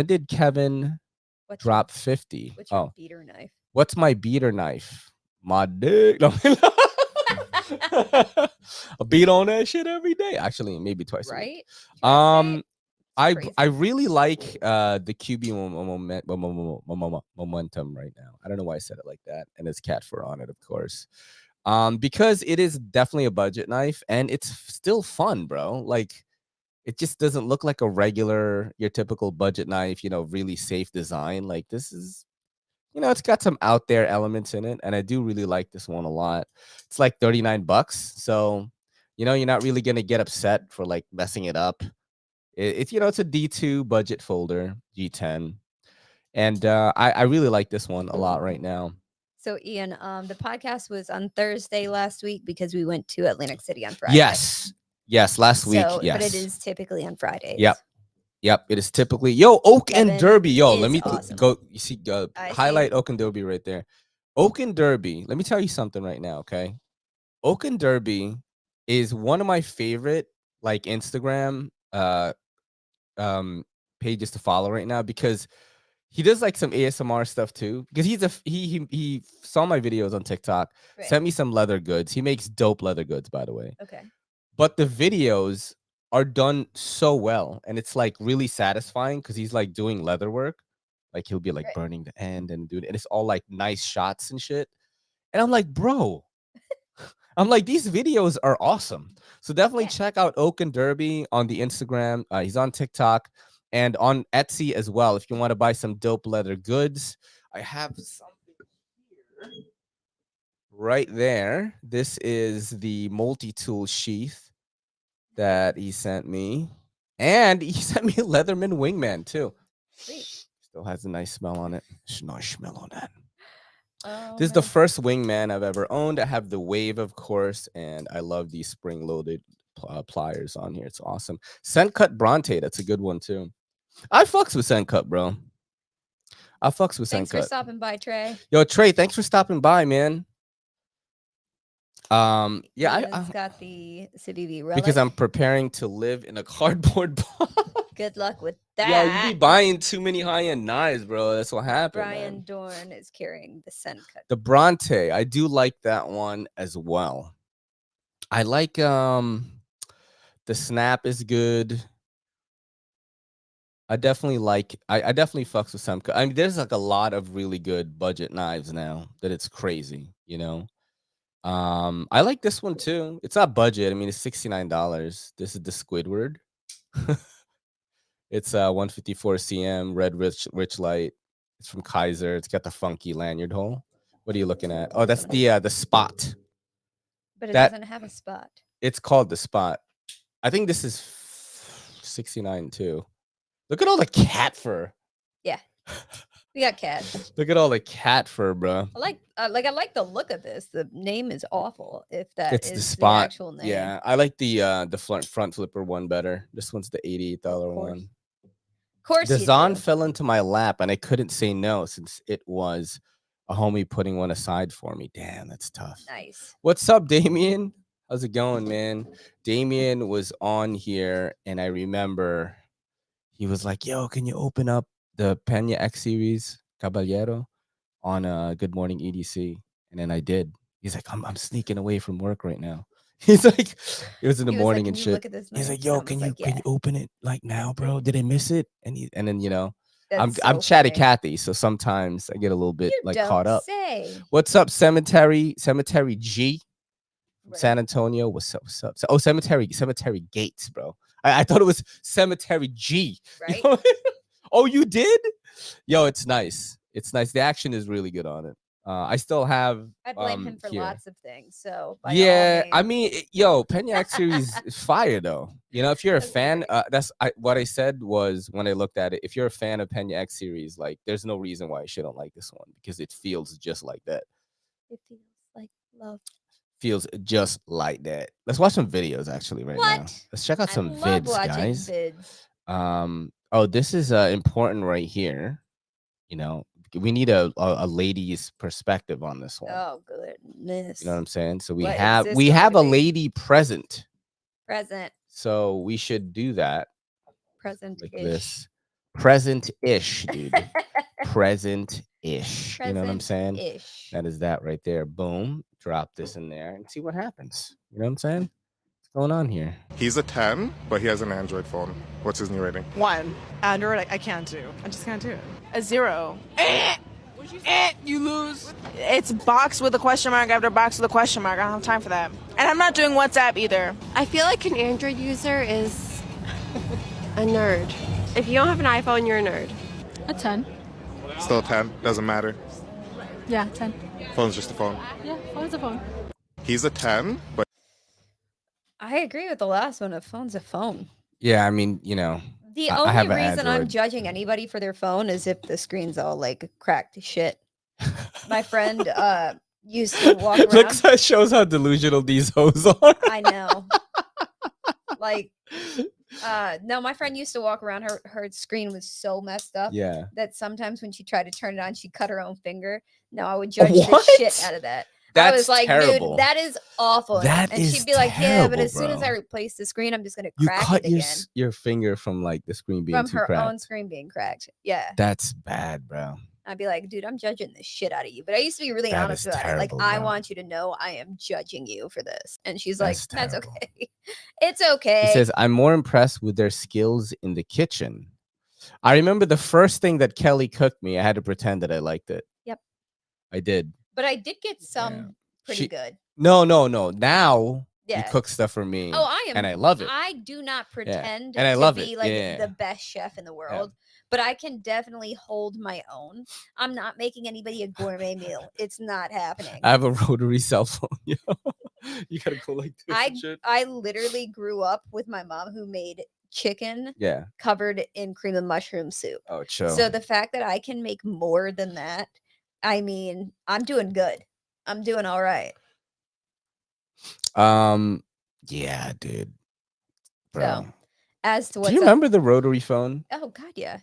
did Kevin drop 50? What's your beater knife? What's my beater knife? My dick. No. I beat on that shit every day. Actually, maybe twice a week. I really like the QB momentum right now. I don't know why I said it like that, and it's cat fur on it, of course. Because it is definitely a budget knife, and it's still fun, bro. Like, it just doesn't look like a regular, your typical budget knife. Really safe design. Like, this is. It's got some out there elements in it, and I do really like this one a lot. It's like $39, so you're not really gonna get upset for like messing it up. It's a D2 budget folder, G10, and I really like this one a lot right now. So Ian, the podcast was on Thursday last week because we went to Atlantic City on Friday. Yes, last week. Yes, but it is typically on Fridays. Yep, it is typically Oak and Derby. Let me awesome. go. You see, highlight Oak and Derby right there. Oak and Derby. Let me tell you something right now, okay? Oak and Derby is one of my favorite like Instagram pages to follow right now, because he does like some ASMR stuff too. Because he saw my videos on TikTok, sent me some leather goods. He makes dope leather goods, by the way. Okay. But the videos are done so well, and it's like really satisfying because he's like doing leather work. Like he'll be like burning the end and doing, and it's all like nice shots and shit. And I'm like, bro, I'm like, these videos are awesome. So definitely check out Oak and Derby on the Instagram. He's on TikTok and on Etsy as well. If you want to buy some dope leather goods, I have something here right there. This is the multi-tool sheath that he sent me, and he sent me a Leatherman Wingman too. Sweet. Still has a nice smell on it. It's a nice smell on that. Oh, this is the first Wingman I've ever owned. I have the Wave, of course, and I love these spring-loaded pliers on here. It's awesome. Sencut Bronte, that's a good one too. I fucks with Sencut, bro. I fucks with Sencut. Thanks for stopping by, Trey. Yo, Trey, thanks for stopping by, man. Ian's got the CBV relic. Because I'm preparing to live in a cardboard box. Good luck with that. Yeah, you be buying too many high-end knives, bro. That's what happened. Brian Dorn is carrying the Sencut. The Bronte, I do like that one as well. I like the snap is good. I definitely fucks with some. I mean, there's like a lot of really good budget knives now that it's crazy, I like this one too. It's not budget. I mean, it's $69. This is the Squidward. It's 154 cm red rich light. It's from Kaiser. It's got the funky lanyard hole. What are you looking at? Oh, that's the Spot. But it doesn't have a spot. It's called the Spot. I think this is 69 too. Look at all the cat fur. Yeah. We got cats. Look at all the cat fur, bro. I like the look of this. The name is awful. If that it's is the Spot. The actual name. Yeah, I like the front flipper one better. This one's the $88 one. Of course. The Zon fell into my lap, and I couldn't say no since it was a homie putting one aside for me. Damn, that's tough. Nice. What's up, Damien? How's it going, man? Damien was on here, and I remember he was like, yo, can you open up the Pena X Series Caballero on Good Morning EDC? And then I did. He's like, I'm sneaking away from work right now. He's like, it was in the He was like, morning "Can and you shit. look at this He's knife?" like, And yo, I was can like, you "Yeah." open it like now, bro? Did I miss it? And then That's I'm so chatty funny. Cathy, so sometimes I get a little bit You like don't caught up. say. What's up, Cemetery G from Right. San Antonio? What's up? Oh, Cemetery Gates, bro. I thought it was Cemetery G. Right. Oh, you did? Yo, it's nice. It's nice. The action is really good on it. I still have. I blame him for here. lots of things. So by all Yeah, I means. mean, yo, Penyak series is fire though. You know, if you're a That's fan, great. what I said was when I looked at it. If you're a fan of Penyak series, like, there's no reason why you shouldn't like this one because it feels just like that. It feels like love. Feels just like that. Let's watch some videos actually right now. What? Let's check out I some love vids, watching guys. vids. Oh, this is important right here. You know, we need a lady's perspective on this one. Oh goodness. You know what I'm saying? So we What is have this we going have to a be? lady present. Present. So we should do that Present like ish. this. Present-ish, dude. Present-ish. You know what I'm saying? Ish. That is that right there. Boom. Drop this in there and see what happens. You know what I'm saying? What's going on here? He's a 10, but he has an Android phone. What's his new rating? 1. Android, I can't do. I just can't do it. A 0. You lose. It's box with a question mark after box with a question mark. I don't have time for that. And I'm not doing WhatsApp either. I feel like an Android user is a nerd. If you don't have an iPhone, you're a nerd. A 10. Still 10, doesn't matter. Yeah, 10. Phone's just a phone. Yeah, phone's a phone. He's a 10, but I agree with the last one. A phone's a phone. Yeah, I mean, you know. The I have only an reason I'm Android. judging anybody for their phone is if the screen's all like cracked to shit. My friend used to walk around. Look, that shows how delusional these hoes are. I know. Like, no, my friend used to walk around. Her screen was so messed up Yeah. that sometimes when she tried to turn it on, she cut her own finger. No, I would judge What? the shit out of that. I was That's like, terrible. dude, that is awful. That and is she'd be like, yeah, but terrible, as soon as bro. I replace the screen, I'm just gonna You crack cut it again your finger from like the screen being from too her cracked. own screen being cracked. Yeah. That's bad, bro. I'd be like, dude, I'm judging the shit out of you. But I used to be really That honest is about it. Like, terrible, I bro. want you to know I am judging you for this. And she's That's like, that's terrible. okay. It's okay. He says, I'm more impressed with their skills in the kitchen. I remember the first thing that Kelly cooked me, I had to pretend that I liked it. Yep. I did. But I did get some Yeah. pretty She- good. No. Now you Yeah. cook stuff for me. Oh, I am. And I love it. I do not pretend And I to love be it. like Yeah. the best chef in the world, but I can definitely hold my own. I'm not making anybody a gourmet meal. It's not happening. I have a rotary cell phone. Yo. You gotta go like this and shit. I literally grew up with my mom who made chicken Yeah. covered in cream of mushroom soup. Oh, chill. So the fact that I can make more than that, I mean, I'm doing good. I'm doing all right. Yeah, dude. Bro. So, as to Do what's you up- remember the rotary phone? Oh God, yeah.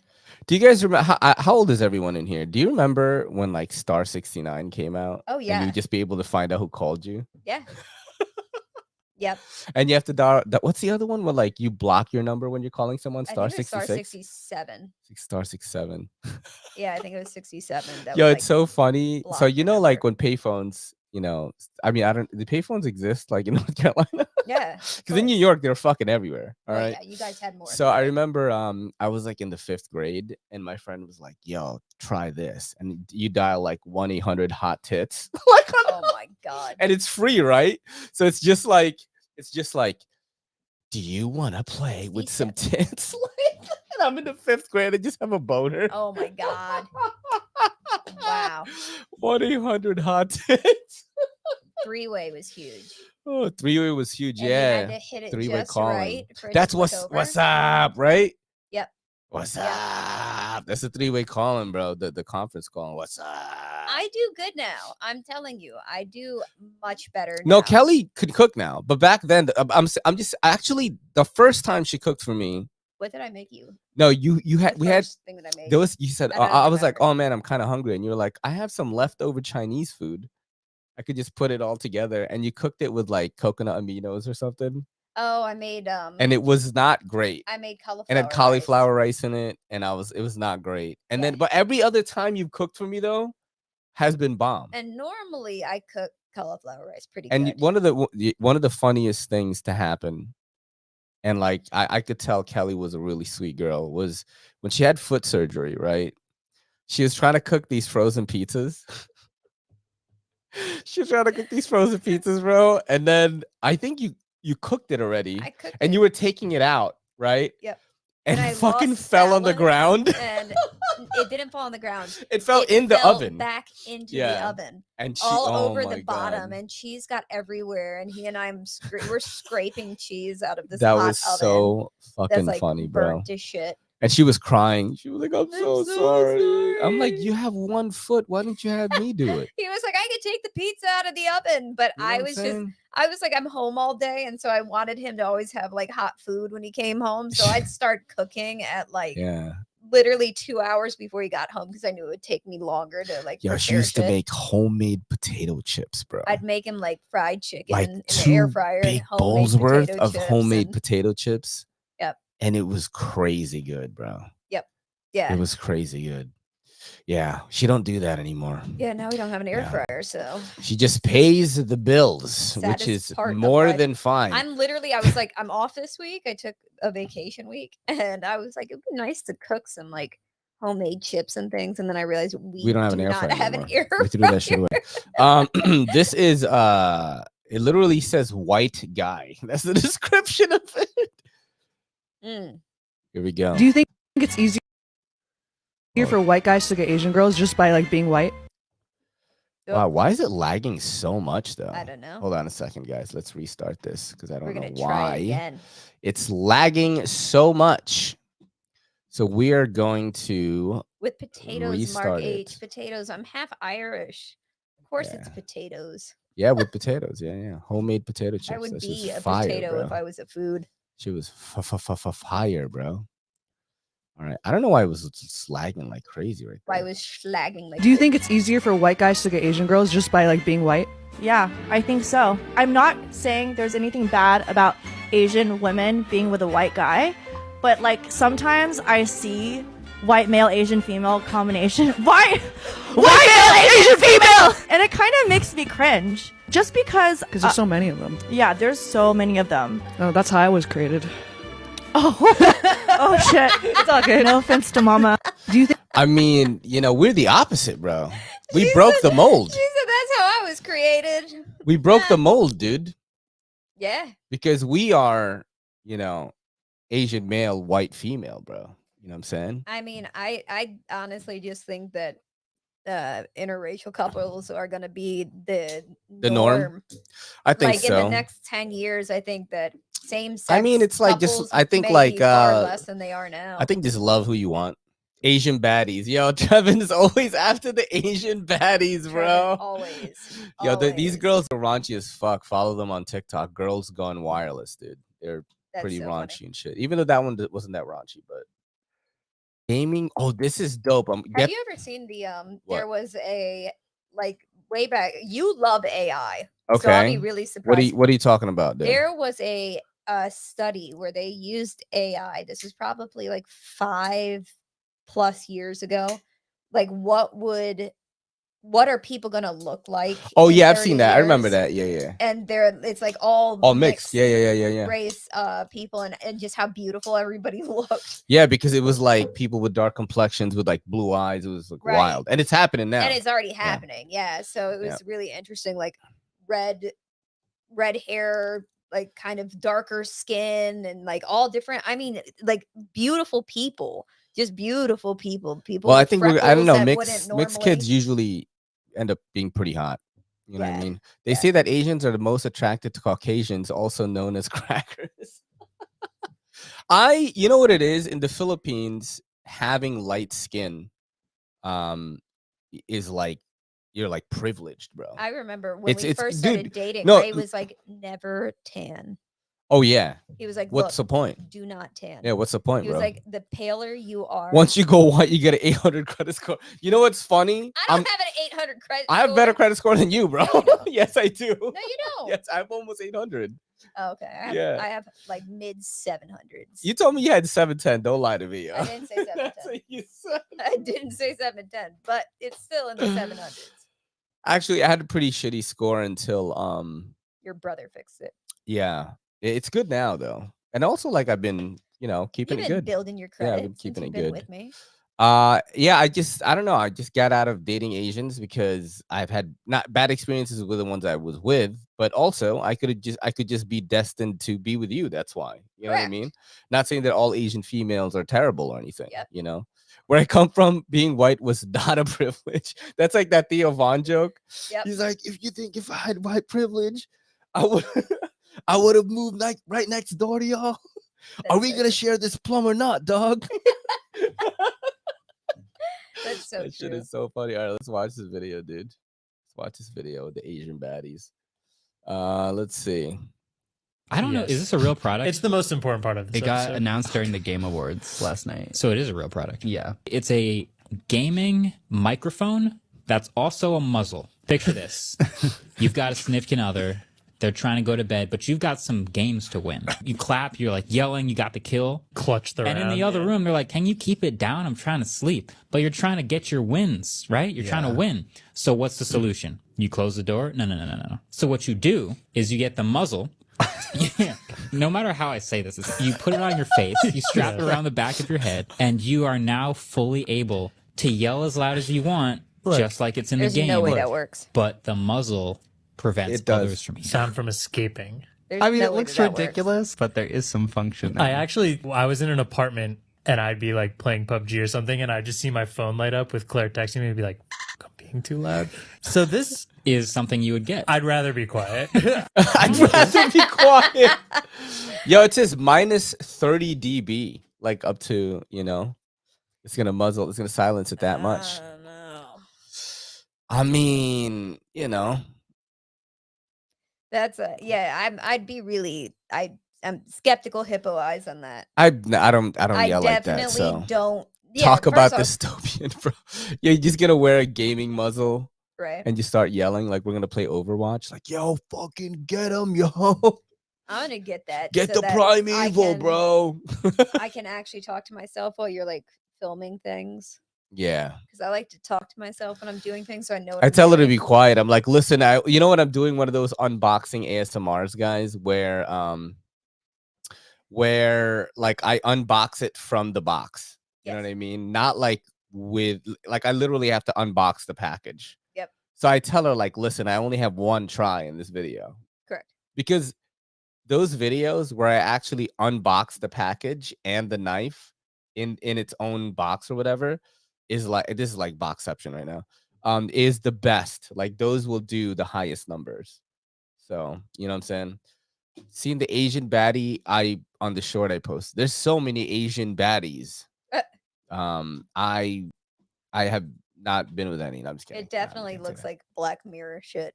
Do you guys remember how old is everyone in here? Do you remember when like Star 69 came out? Oh And yeah. you'd just be able to find out who called you. Yeah. Yep. And you have to dial what's the other one where like you block your number when you're calling someone? I Star think it was Star 66? 67. Star 67. Yeah, I think it was 67. That Yo, would, it's so funny. So block you your know, like number. when payphones, you know, I mean, the payphones exist like in North Carolina. Yeah. Because in New York, they're fucking everywhere. All right. Yeah, you guys had more. So I remember I was like in the 5th grade and my friend was like, yo, try this. And you dial like 1-800-HOT-TITS. Like, Oh my God. and it's free, right? So it's just like, do you want to play with some tits? Like, and I'm in the 5th grade. I just have a boner. Oh my God. Wow. 1-800-HOT-TITS. Three-way was huge. Oh, 3-way was huge. And you had Yeah. to hit it 3-way just calling. right for it to That's click over. what's up, right? Yep. What's Yep. up? That's a 3-way calling, bro. The conference calling. What's up? I do good now. I'm telling you, I do much better No, now. Kelly could cook now, but back then, I'm just actually the first time she cooked for me. What did I make you? No, you had The we had first thing that I made. there was you said I don't I was like, remember. oh man, I'm kind of hungry, and you were like, I have some leftover Chinese food. I could just put it all together, and you cooked it with like coconut aminos or something, Oh, I made and it was not great. I made cauliflower. And had cauliflower rice in it, and it was not great. And Yeah. then, but every other time you've cooked for me though, has been bomb. And normally I cook cauliflower rice. Pretty And good. one of the funniest things to happen, and like I could tell Kelly was a really sweet girl, was when she had foot surgery, right? She was trying to cook these frozen pizzas. She was trying to cook these frozen pizzas, bro. And then I think you cooked it already. I cooked and it. you were taking it out, right? Yep. And I it fucking lost fell on the balance, ground. and it didn't fall on the ground. It fell It in the fell oven. back into the Yeah. oven, And she, all oh over my the bottom, God. and cheese got everywhere. And he and we're scraping cheese out of this That hot was oven so that's fucking like funny, bro. burnt to shit. And she was crying. She was like, I'm so so sorry. I'm like, sorry. you have 1 foot. Why didn't you have me do it? He was like, I could take the pizza out of the oven, but You know what I'm saying? I was like, I'm home all day, and so I wanted him to always have like hot food when he came home. So I'd start cooking at like Yeah. literally 2 hours before he got home because I knew it would take me longer to like. Yo, she prepare used to shit. make homemade potato chips, bro. I'd make him like fried chicken Like in the air 2 fryer, big homemade bowls worth potato of chips, homemade and- potato chips. Yep. And it was crazy good, bro. Yeah. It was crazy good. Yeah, she don't do that anymore. Yeah, now we don't have an air Yeah. fryer, so She just pays the bills, which Saddest is part of more life. than fine. I was like, I'm off this week. I took a vacation week, and I was like, it'd be nice to cook some like homemade chips and things. And then I realized we don't have an do air not fryer have an anymore. air We threw that shit fryer. away. This is it literally says white guy. That's the description of it. Mm. Here we go. Do you think it's easier for white guys to get Asian girls just by like being white? Wow, why is it lagging so much though? I don't know. Hold on a second, guys. Let's restart this because I don't We're know gonna try it why again. it's lagging so much. So we are going to With potatoes, Mark restart H. it. Potatoes. I'm half Irish. Of course, it's Yeah. potatoes. Yeah, with potatoes. Yeah. Homemade potato chips. I would This be is a fire, potato bro. if I was a food. She was fire, bro. All right. I don't know why it was just lagging like crazy right I there. was slagging like. Do you think it's easier for white guys to get Asian girls just by like being white? Yeah, I think so. I'm not saying there's anything bad about Asian women being with a white guy, but like sometimes I see white male Asian female combination. White male Asian female, and it kind of makes me cringe. Just because There's so many of them. yeah, there's so many of them. Oh, that's how I was created. Oh shit, It's all good. no offense to mama. Do you think? I mean, we're the opposite, bro. We broke the mold. She said that's how I was created. We broke the mold, dude. Yeah. Because we are, Asian male, white female, bro. You know what I'm saying? I mean, I honestly just think that interracial couples are going to be the norm? I think like so. in the next 10 years, I think that same sex. I mean, it's like just couples I think may like be far less than they are now. I think just love who you want. Asian baddies. Yo, Trevin is always after the Asian baddies, Trevin, bro. always. Yo, these always. girls are raunchy as fuck. Follow them on TikTok. Girls Gone Wireless, dude. They're That's pretty so raunchy funny. and shit. Even though that one wasn't that raunchy, but gaming. Oh, this is dope. Have you ever seen the What? there was a like way back, you love AI. So I'll be Okay. really surprised. What are you talking about there? There was a study where they used AI. This is probably like 5+ years ago. Like what are people gonna look like? Oh in yeah, I've 30 seen that. I remember years? that. Yeah. And it's like all Mixed. Yeah. race people and just how beautiful everybody looked. Yeah, because it was like people with dark complexions with like blue eyes. It was like Right. wild. And it's happening now. And it's already happening. Yeah. So it was Yeah. really interesting. Like red hair, like kind of darker skin, and like all different. I mean, like beautiful people, just beautiful people. People. Well, I with think I don't freckles know. that Mixed wouldn't kids normally- usually end up being pretty hot. You know what I Yeah, mean? They yeah. say that Asians are the most attracted to Caucasians, also known as crackers. You know what it is in the Philippines, having light skin, is like you're like privileged, bro. I remember when It's- we it's- first dude, started dating, no, Ray was like, never tan. Oh yeah. He was like, What's the "Look, point? do not tan." Yeah, what's the point, He was bro? like, the paler you are. Once you go white, you get an 800 credit score. You know what's funny? I don't have an 800 credit. I have better score. credit score than you, bro. No, you don't. Yes, I do. No, you don't. Yes, I have almost 800. Oh, okay. Yeah. I have like mid 700s. You told me you had 710. Don't lie to me. I didn't say That's 710. what you said. I didn't say 710, but it's still in the 700s. Actually, I had a pretty shitty score until Your brother fixed it. yeah. It's good now though. And also like I've been, keeping You've it been good. building your Yeah, credit I've been since keeping you've it been good. with me. Yeah, I don't know. I just got out of dating Asians because I've had not bad experiences with the ones I was with, but also I could just be destined to be with you. That's why. You know what I mean? Not saying that all Asian females are terrible or anything. Yep. Where I come from, being white was not a privilege. That's like that Theo Von joke. Yep. He's like, if I had white privilege, I would I would have moved right next door to y'all. Are we gonna share this plum or not, dog? That's so That shit true. is so funny. All right, let's watch this video, dude. Let's watch this video with the Asian baddies. Let's see. I don't know. Is this a real product? It's the most important part of this It got episode. announced during the Game Awards last night. So it is a real product. Yeah. It's a gaming microphone that's also a muzzle. Picture this. You've got a significant other. They're trying to go to bed, but you've got some games to win. You clap, you're like yelling, you got the kill. Clutch the And in the other room, they're like, can you keep it down? I'm trying to sleep. But you're trying to get your wins, right? You're trying to win. So what's the solution? You close the door? No. So what you do is you get the muzzle. Yeah. No matter how I say this, you put it on your face, you strap it around the back of your head, and you are now fully able to yell as loud as you want, just like it's in the game. There's no way that works. But the muzzle prevents others from sound from escaping. I mean, it looks ridiculous, but there is some function there. I was in an apartment and I'd be like playing PUBG or something, and I'd just see my phone light up with Claire texting me and be like, I'm being too loud. So this is something you would get. I'd rather be quiet. I'd rather be quiet. Yo, it says minus 30 dB, like up to, it's gonna muzzle, it's gonna silence it that much. I mean, That's I'm skeptical hippo eyes on that. I don't yell like that. Definitely So don't talk about first dystopian, bro. Yeah, you're just gonna wear a gaming muzzle, right? And just start yelling like we're gonna play Overwatch. Like, yo, fucking get him, yo. I'm gonna get that. Get so the that primeval, bro. I can actually talk to myself while you're like filming things. Yeah. Because I like to talk to myself when I'm doing things, so I know. What I I'm tell her to doing. be quiet. I'm like, listen, you know what I'm doing? One of those unboxing ASMRs, guys, where like I unbox it from the box. You know what I mean? Not like I literally have to unbox the package. Yep. So I tell her like, listen, I only have one try in this video. Correct. Because those videos where I actually unbox the package and the knife in its own box or whatever is like, this is like Boxception right now, is the best. Like those will do the highest numbers. So, you know what I'm saying? Seeing the Asian baddie on the short I post. There's so many Asian baddies. I have not been with any. No, I'm just kidding. It definitely looks like Black Mirror shit.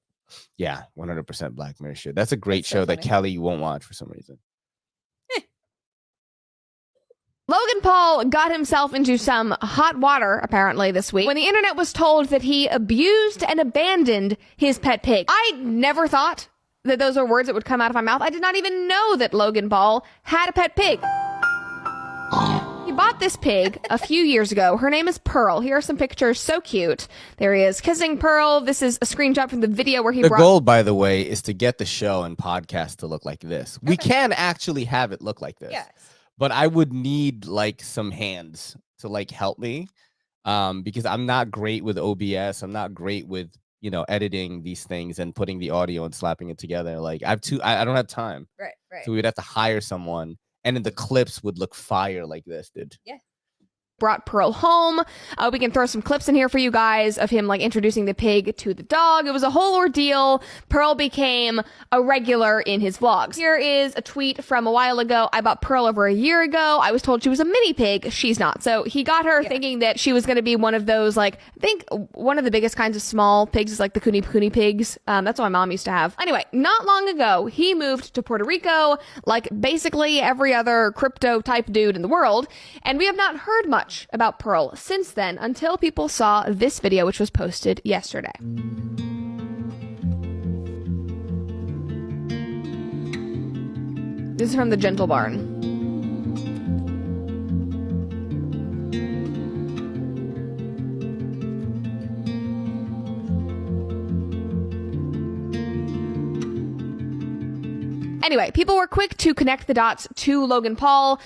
Yeah, 100% Black Mirror shit. That's a great show that Kelly won't watch for some reason. Logan Paul got himself into some hot water, apparently, this week, when the internet was told that he abused and abandoned his pet pig. I never thought that those were words that would come out of my mouth. I did not even know that Logan Paul had a pet pig. He bought this pig a few years ago. Her name is Pearl. Here are some pictures. So cute. There he is kissing Pearl. This is a screenshot from the video where he The goal, by the way, is to get the show and podcast to look like this. We can actually have it look like this. Yes. But I would need like some hands to like help me because I'm not great with OBS. I'm not great with, editing these things and putting the audio and slapping it together. Like I don't have time. Right. So we would have to hire someone and then the clips would look fire like this, dude. Yeah. Brought Pearl home. We can throw some clips in here for you guys of him like introducing the pig to the dog. It was a whole ordeal. Pearl became a regular in his vlogs. Here is a tweet from a while ago. I bought Pearl over a year ago. I was told she was a mini pig. She's not. So he got her thinking that she was going to be one of those, like, I think one of the biggest kinds of small pigs is like the Kuni pigs. That's what my mom used to have. Anyway, not long ago, he moved to Puerto Rico, like basically every other crypto type dude in the world. And we have not heard much about Pearl since then until people saw this video, which was posted yesterday. This is from the Gentle Barn. Anyway, people were quick to connect the dots to Logan Paul.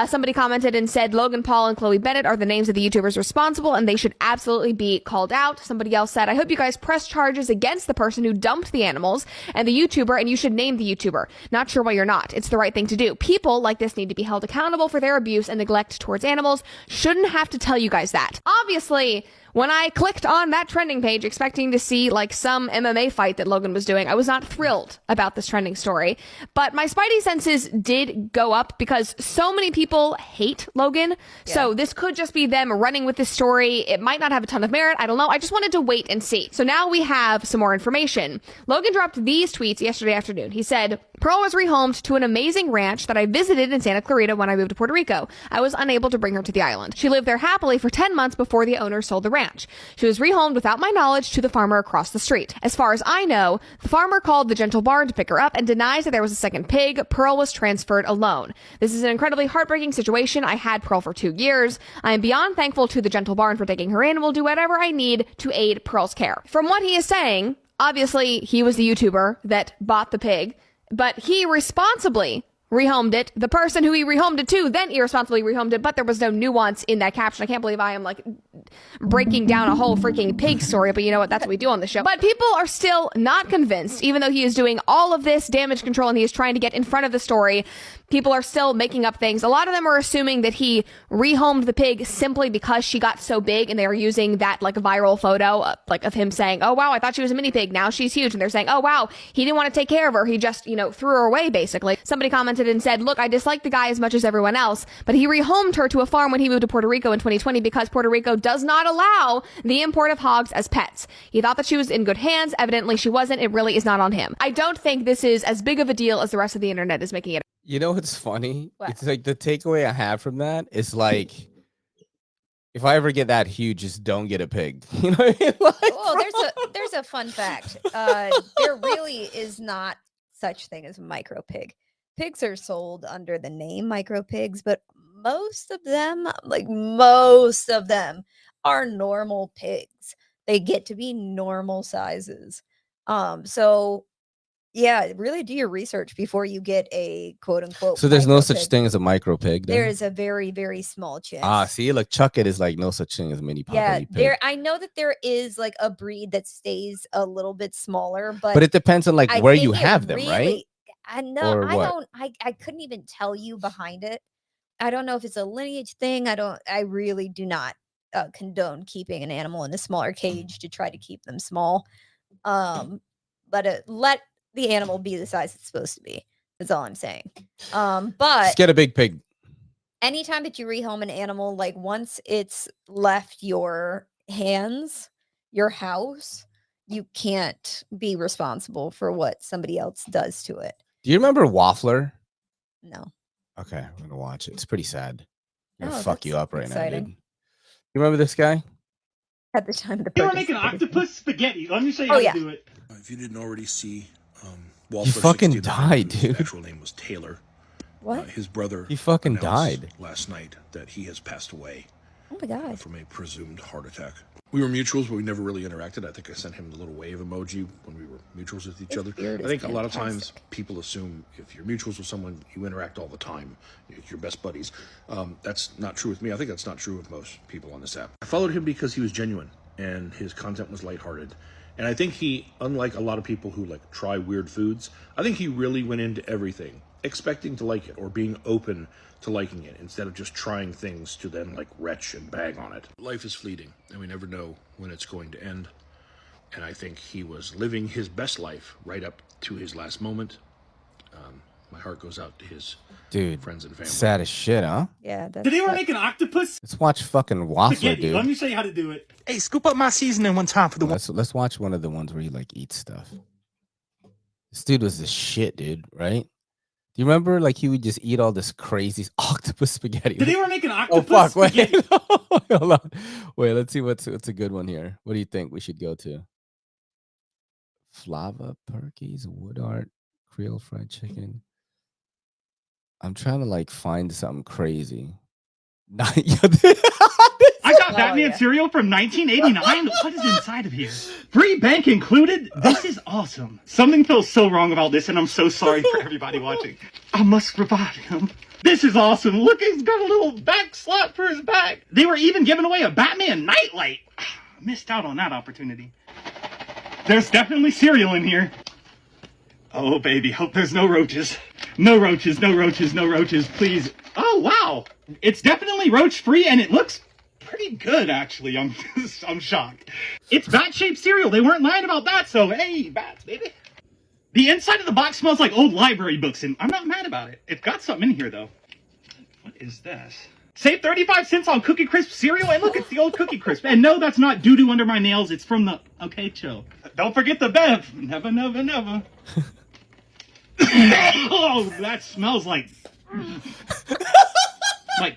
Somebody commented and said Logan Paul and Chloe Bennett are the names of the YouTubers responsible and they should absolutely be called out. Somebody else said, I hope you guys press charges against the person who dumped the animals and the YouTuber, and you should name the YouTuber. Not sure why you're not. It's the right thing to do. People like this need to be held accountable for their abuse and neglect towards animals. Shouldn't have to tell you guys that. Obviously, when I clicked on that trending page expecting to see like some MMA fight that Logan was doing, I was not thrilled about this trending story. But my spidey senses did go up because so many people hate Logan. Yeah. So this could just be them running with this story. It might not have a ton of merit. I don't know. I just wanted to wait and see. So now we have some more information. Logan dropped these tweets yesterday afternoon. He said, Pearl was rehomed to an amazing ranch that I visited in Santa Clarita when I moved to Puerto Rico. I was unable to bring her to the island. She lived there happily for 10 months before the owner sold the ranch. She was rehomed without my knowledge to the farmer across the street. As far as I know, the farmer called the Gentle Barn to pick her up and denies that there was a second pig. Pearl was transferred alone. This is an incredibly heartbreaking situation. I had Pearl for 2 years. I am beyond thankful to the Gentle Barn for taking her in and will do whatever I need to aid Pearl's care. From what he is saying, obviously he was the YouTuber that bought the pig, but he responsibly rehomed it. The person who he rehomed it to then irresponsibly rehomed it, but there was no nuance in that caption. I can't believe I am like breaking down a whole freaking pig story, but you know what? That's what we do on the show. But people are still not convinced, even though he is doing all of this damage control and he is trying to get in front of the story. People are still making up things. A lot of them are assuming that he rehomed the pig simply because she got so big, and they are using that like viral photo of him saying, oh wow, I thought she was a mini pig, now she's huge. And they're saying, oh wow, he didn't want to take care of her, he just, threw her away basically. Somebody commented and said, look, I dislike the guy as much as everyone else, but he rehomed her to a farm when he moved to Puerto Rico in 2020 because Puerto Rico does not allow the import of hogs as pets. He thought that she was in good hands. Evidently she wasn't. It really is not on him. I don't think this is as big of a deal as the rest of the internet is making it. You know what's funny? What? It's like the takeaway I have from that is like, if I ever get that huge, just don't get a pig. You know what I mean? Like, Well, there's a fun fact. There really is not such thing as micro pig. Pigs are sold under the name micro pigs, but most of them are normal pigs. They get to be normal sizes. So yeah, really do your research before you get a quote unquote. so there's no micro such pig. thing as a micro pig. There is a very, very small chance. Ah, see, like Chuck It is like no such thing as a mini Yeah, pig. there. I know that there is like a breed that stays a little bit smaller, But it depends on like I where think you it have them, right? really- I know. Or I what? don't. I couldn't even tell you behind it. I don't know if it's a lineage thing. I really do not condone keeping an animal in a smaller cage to try to keep them small. But let the animal be the size it's supposed to be. That's all I'm saying. But Just get a big pig. anytime that you rehome an animal, like once it's left your hands, your house, you can't be responsible for what somebody else does to it. Do you remember Waffler? No. Okay, I'm gonna watch it. It's pretty sad. I'm gonna Oh, fuck you that's up right now, exciting. dude. You remember this guy? At the time of the You were purchase, making it was- octopus spaghetti. Let me show you Oh, how yeah. to do it. If you didn't already see, He Walter fucking 69, died, whose dude. actual name was Taylor. What? His brother. He fucking announced died. last night that he has passed away Oh my god. from a presumed heart attack. We were mutuals, but we never really interacted. I think I sent him the little wave emoji when we were mutuals with each His other. beard I is think a lot of times fantastic. people assume if you're mutuals with someone, you interact all the time. You're your best buddies. That's not true with me. I think that's not true with most people on this app. I followed him because he was genuine and his content was lighthearted. And I think he, unlike a lot of people who like try weird foods, I think he really went into everything expecting to like it or being open to liking it instead of just trying things to then like retch and bag on it. Life is fleeting and we never know when it's going to end. And I think he was living his best life right up to his last moment. My heart goes out to his friends and family. Sad as shit, huh? Yeah. That's Today we're making octopus Let's watch fucking Waffler, spaghetti. dude. Let me show you how to do it. Hey, scoop up my seasoning one time for the Let's watch one of the ones where he like eats stuff. This dude was the shit, dude, right? Do you remember like he would just eat all this crazy octopus spaghetti? Today we're making Oh octopus fuck, wait. spaghetti. Hold on. Wait, let's see what's a good one here. What do you think we should go to? Flava Perkies, Wood Art, Creole fried chicken. I'm trying to like find something crazy. I got Batman cereal from 1989. What is inside of here? Free bank included? This is awesome. Something feels so wrong about this, and I'm so sorry for everybody watching. I must revive him. This is awesome. Look, he's got a little back slap for his back. They were even giving away a Batman nightlight. Missed out on that opportunity. There's definitely cereal in here. Oh, baby, hope there's no roaches. No roaches, no roaches, no roaches, please. Oh, wow. It's definitely roach-free, and it looks pretty good, actually. I'm shocked. It's bat-shaped cereal. They weren't lying about that, so hey, bats, baby. The inside of the box smells like old library books, and I'm not mad about it. It's got something in here, though. What is this? Save 35 cents on Cookie Crisp cereal, and look, it's the old Cookie Crisp. And no, that's not doo-doo under my nails. It's from the... Okay, chill. Don't forget the Bev. Never, never, never. Oh, that smells like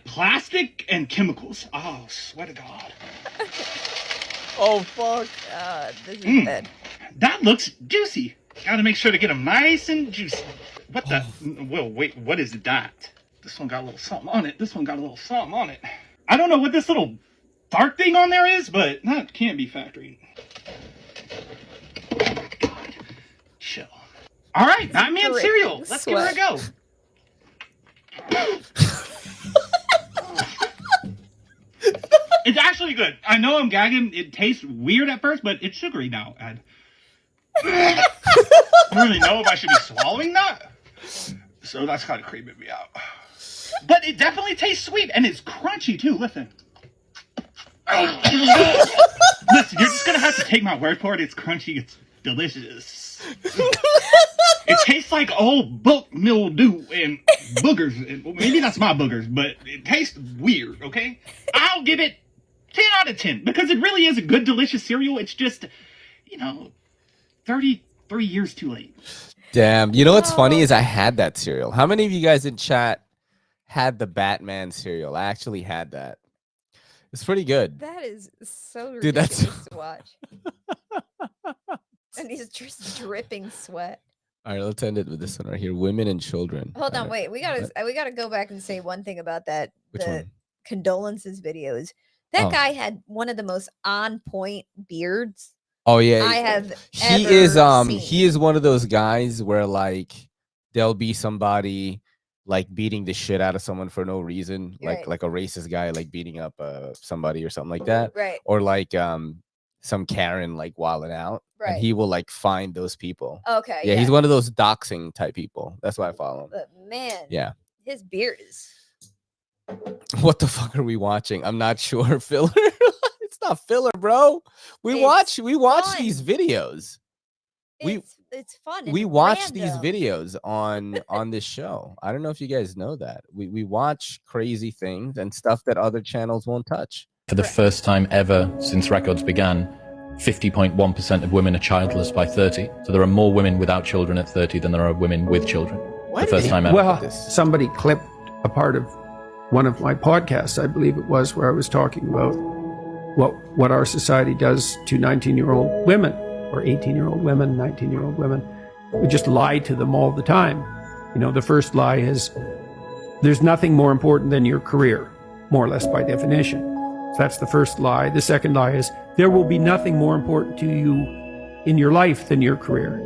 plastic and chemicals. Oh, swear to God. Oh, fuck. This is bad. That looks juicy. Gotta make sure to get them nice and juicy. What the? Whoa, wait, what is that? This one got a little something on it. This one got a little something on it. I don't know what this little dark thing on there is, but that can't be factory. Oh my God. Chill. All right, Batman cereal. Let's give her a go. It's actually good. I know I'm gagging. It tastes weird at first, but it's sugary now. I don't really know if I should be swallowing that. So that's kind of creeping me out. But it definitely tastes sweet, and it's crunchy too. Listen. Listen, you're just going to have to take my word for it. It's crunchy. It's delicious. It tastes like old book mildew and boogers. And maybe that's my boogers, but it tastes weird, okay? I'll give it 10 out of 10 because it really is a good, delicious cereal. It's just, 33 years too late. Damn. You know what's funny is I had that cereal. How many of you guys in chat had the Batman cereal? I actually had that. It's pretty good. That is so Dude, ridiculous to watch. And he's just dripping sweat. All right, let's end it with this one right here. Women and children. Hold on, wait. We gotta go back and say one thing about that. Which one? Condolences videos. That guy had one of the most on point beards. Oh yeah, I have. He is one of those guys where like there'll be somebody like beating the shit out of someone for no reason, like a racist guy like beating up somebody or something like that, right? Or like some Karen like wilding out, right? And he will like find those people. Okay, yeah, he's one of those doxing type people. That's why I follow him. But man, yeah, his beard is. What the fuck are we watching? I'm not sure. Filler. It's not filler, bro. We watch these videos. It's fun. We watch these videos on this show. I don't know if you guys know that. We watch crazy things and stuff that other channels won't touch. For the first time ever since records began, 50.1% of women are childless by 30. So there are more women without children at 30 than there are women with children. The first time ever. Well, somebody clipped a part of one of my podcasts, I believe it was, where I was talking about what our society does to 19-year-old women, or 18-year-old women, 19-year-old women. We just lie to them all the time. The first lie is, there's nothing more important than your career, more or less by definition. So that's the first lie. The second lie is, there will be nothing more important to you in your life than your career.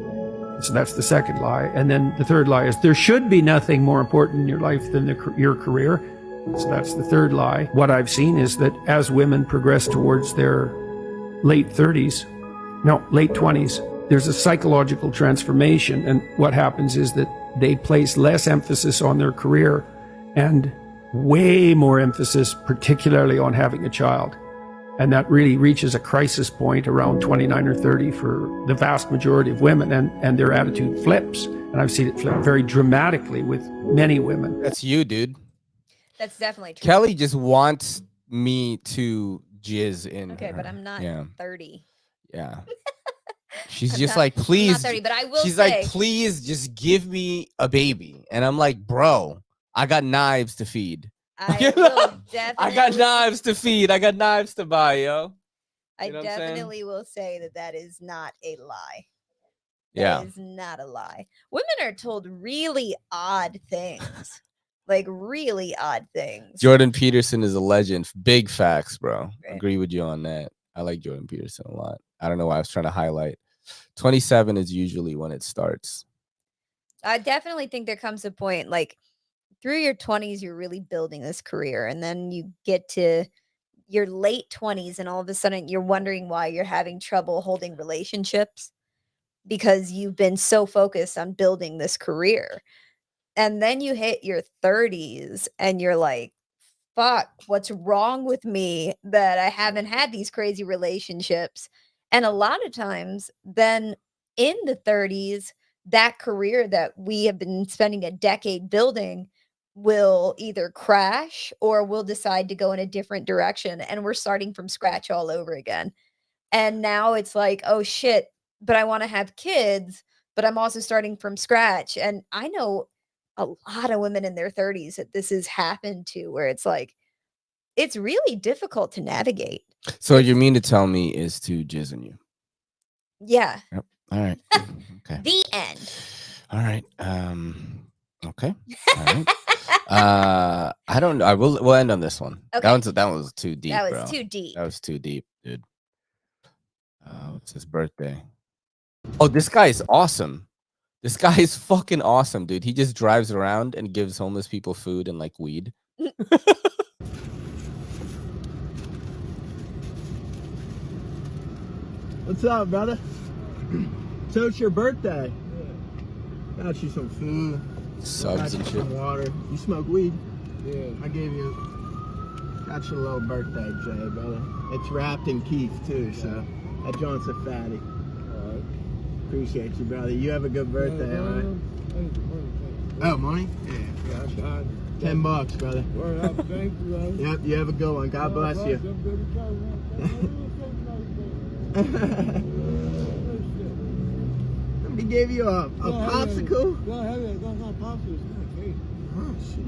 So that's the second lie. And then the third lie is, there should be nothing more important in your life than your career. So that's the third lie. What I've seen is that as women progress towards their late 20s, there's a psychological transformation. And what happens is that they place less emphasis on their career and way more emphasis, particularly on having a child. And that really reaches a crisis point around 29 or 30 for the vast majority of women, and their attitude flips. And I've seen it flip very dramatically with many women. That's you, dude. That's definitely true. Kelly just wants me to jizz in. Okay, but I'm not 30. Yeah. She's just like, please. I'm not 30, but I will She's say, like, please just give me a baby. And I'm like, bro, I got knives to feed. I will definitely. I got knives to feed. I got knives to buy, yo. I definitely will say that is not a lie. Yeah. That is not a lie. Women are told really odd things. like really odd things. Jordan Peterson is a legend. Big facts, bro. Right. Agree with you on that. I like Jordan Peterson a lot. I don't know why I was trying to highlight. 27 is usually when it starts. I definitely think there comes a point like through your 20s, you're really building this career. And then you get to your late 20s and all of a sudden you're wondering why you're having trouble holding relationships because you've been so focused on building this career. And then you hit your 30s and you're like, fuck, what's wrong with me that I haven't had these crazy relationships? And a lot of times, then in the 30s, that career that we have been spending a decade building will either crash or we'll decide to go in a different direction. And we're starting from scratch all over again. And now it's like, oh shit, but I want to have kids, but I'm also starting from scratch. And I know a lot of women in their 30s that this has happened to, where it's like, it's really difficult to navigate. So what you mean to tell me is to jizz on you? Yeah. Yep. All right. Okay. The end. All right. Okay. All right. I don't know. We'll end on this one. Okay. That was too deep. That was bro. too deep. That was too deep, dude. It's his birthday. Oh, this guy is awesome. This guy is fucking awesome, dude. He just drives around and gives homeless people food and like weed. What's up, brother? So it's your birthday. Got you some food. Subs and got you shit. some water. You smoke weed? Yeah. Got you a little birthday, Jay, brother. It's wrapped in keef too, so that joint's a fatty. Alright. Appreciate you, brother. You have a good birthday, alright? Oh, money? Yeah. Gotcha. $10, brother. Thank you, brother. Yep, you have a good one. God bless you. Somebody gave you a popsicle? Oh, shit.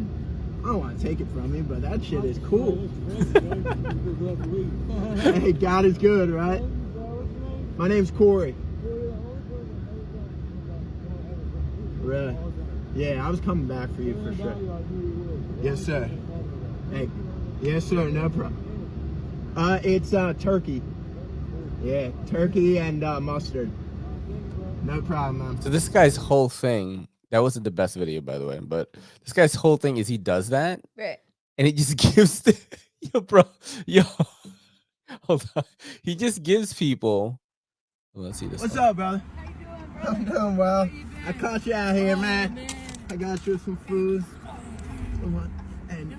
I don't want to take it from you, but that shit is cool. Hey, God is good, right? My name's Corey. Really? Yeah, I was coming back for you for sure. Yes, sir. Hey, yes, sir. No problem. It's turkey. Yeah, turkey and mustard. No problem, man. So this guy's whole thing, that wasn't the best video, by the way, but this guy's whole thing is he does that. Right. And he just gives yo, hold on. He just gives people. Let's see this. What's up, brother? I'm doing well. I caught you out here, man. I got you some food. And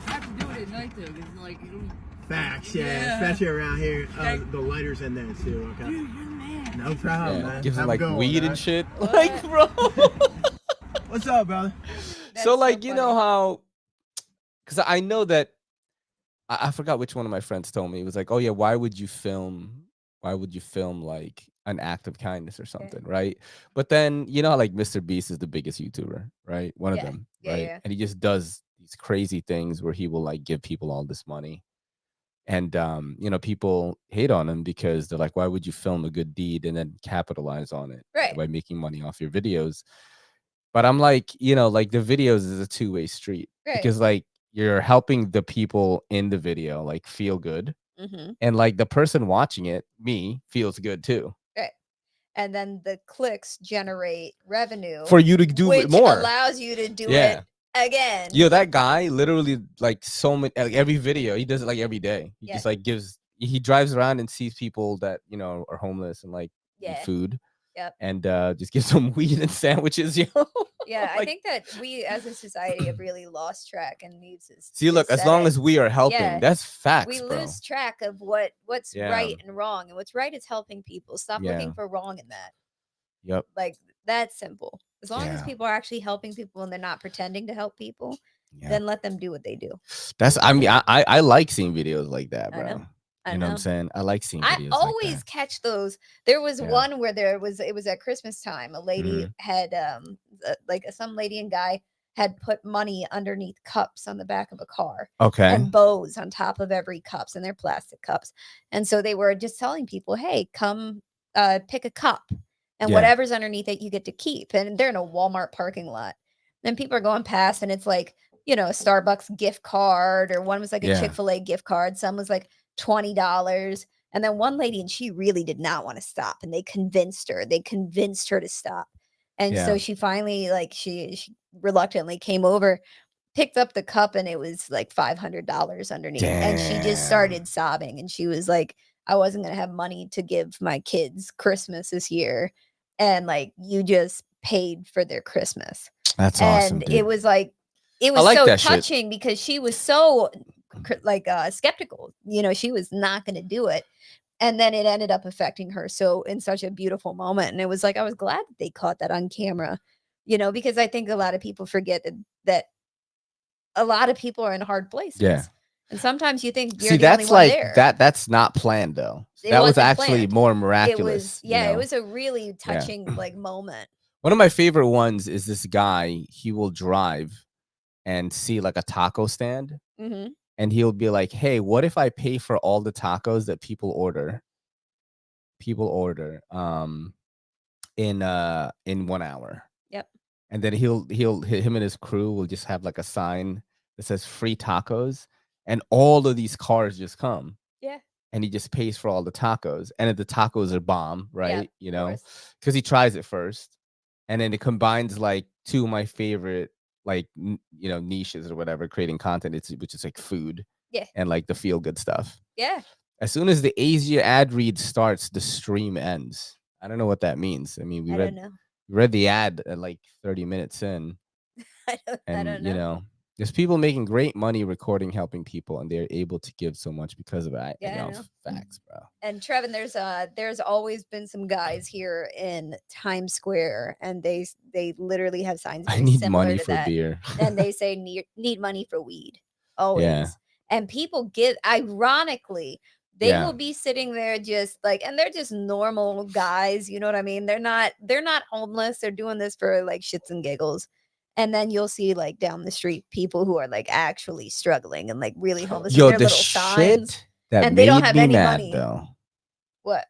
I have to do it at night though, because like facts, yeah, especially around here. The lighters in there too. Okay. Dude, you're the man. No problem, Yeah, man. gives him Have a like good one, weed and right? shit. Like, bro. What's up, brother? So like, you know how, because I know that I forgot which one of my friends told me. It was like, oh yeah, why would you film like an act of kindness or something, right? But then you know how like Mr. Beast is the biggest YouTuber, right? One of them, right? Yeah. And he just does these crazy things where he will like give people all this money. And you know, people hate on him because they're like, why would you film a good deed and then capitalize on it by making money off your videos? But I'm like, you know, like the videos is a two-way street because like you're helping the people in the video like feel good. Mm-hmm. And like the person watching it, me, feels good too. Right. And then the clicks generate revenue For you to do which it more. allows you to do it again. Yo, that guy literally like so many, like every video, he does it like every day. He just like he drives around and sees people that, you know, are homeless and like need food. Yep. And just gives them weed and sandwiches, yo. Yeah, Like, I think that we as a society have really lost track and needs to see, look, as long as we are helping, that's facts, we bro. lose track of what's right and wrong, and what's right is helping people. Stop looking for wrong in that. Yep. Like that's simple. As long as people are actually helping people and they're not pretending to help people, then let them do what they do. That's, I mean, I like seeing videos like that, bro. I know. You know what I'm saying? I like seeing I videos always like catch those. There was one where it was at Christmas time. A lady had some lady and guy had put money underneath cups on the back of a car. Okay. And bows on top of every cups, and they're plastic cups. And so they were just telling people, hey, come pick a cup. And whatever's underneath it, you get to keep. And they're in a Walmart parking lot. And people are going past, and it's like, a Starbucks gift card, or one was like a Yeah. Chick-fil-A gift card. Some was like $20. And then one lady, and she really did not want to stop, and they convinced her. They convinced her to stop. And Yeah. so she finally, like, she reluctantly came over, picked up the cup, and it was like $500 underneath. And she just started sobbing, and she was like, I wasn't going to have money to give my kids Christmas this year. And like, you just paid for their Christmas. That's awesome, And dude. it was like, it I was like so that shit. touching because she was so like skeptical. She was not going to do it. And then it ended up affecting her so in such a beautiful moment. And it was like, I was glad that they caught that on camera, because I think a lot of people forget that a lot of people are in hard places. Yeah. And sometimes you think you're See, the only that's one like there. that's not planned though. It That was wasn't actually planned. more It miraculous. was, it was a really touching like moment. One of my favorite ones is this guy. He will drive and see like a taco stand, Mm-hmm. and he'll be like, "Hey, what if I pay for all the tacos that people order? In 1 hour." Yep. And then him and his crew will just have like a sign that says free tacos, and all of these cars just come. Yeah. And he just pays for all the tacos, and if the tacos are bomb, right? Yeah, Because he tries it first, and then it combines like two of my favorite like niches or whatever, creating content. Which is like food, Yeah. and like the feel good stuff. Yeah. As soon as the Asia ad read starts, the stream ends. I don't know what that means. I mean, we don't know. read the ad at like 30 minutes in. I don't know. There's people making great money recording, helping people, and they're able to give so much because of it. Yeah, I know. Facts, bro. And Trevin, there's always been some guys here in Times Square, and they literally have signs. I very need similar money to for that. beer. And they say need money for weed. Always. Yeah. And people give, ironically, they Yeah. will be sitting there just like, and they're just normal guys, you know what I mean? They're not homeless. They're doing this for like shits and giggles. And then you'll see like down the street people who are like actually struggling and like really homeless. Yo, and the little signs, shit that and they don't made have me any mad money. though. What?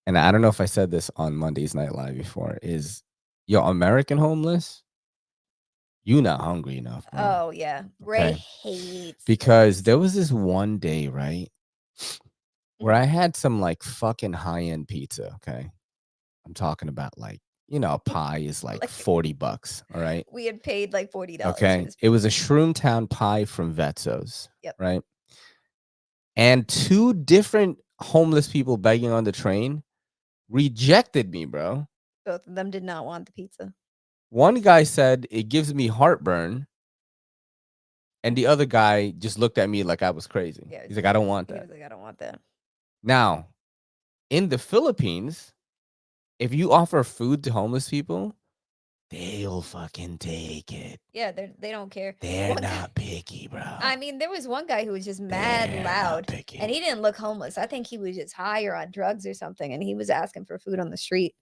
And I don't know if I said this on Monday's Night Live before, is American homeless, you not hungry enough, bro. Oh yeah. Ray hates Because there was this one day, right, where I had some like fucking high-end pizza, okay? I'm talking about like, a pie is like $40, all right? we had paid like $40. Okay. It was a Shroomtown pie from Vetso's, Yep. right? And two different homeless people begging on the train rejected me, bro. Both of them did not want the pizza. One guy said it gives me heartburn, and the other guy just looked at me like I was crazy. Yeah, He's like, I don't want He that. was like, I don't want that. Now, in the Philippines, if you offer food to homeless people, they'll fucking take it. Yeah, they don't care. They're not picky, bro. I mean, there was one guy who was just mad loud, and he didn't look homeless. I think he was just high or on drugs or something, and he was asking for food on the street.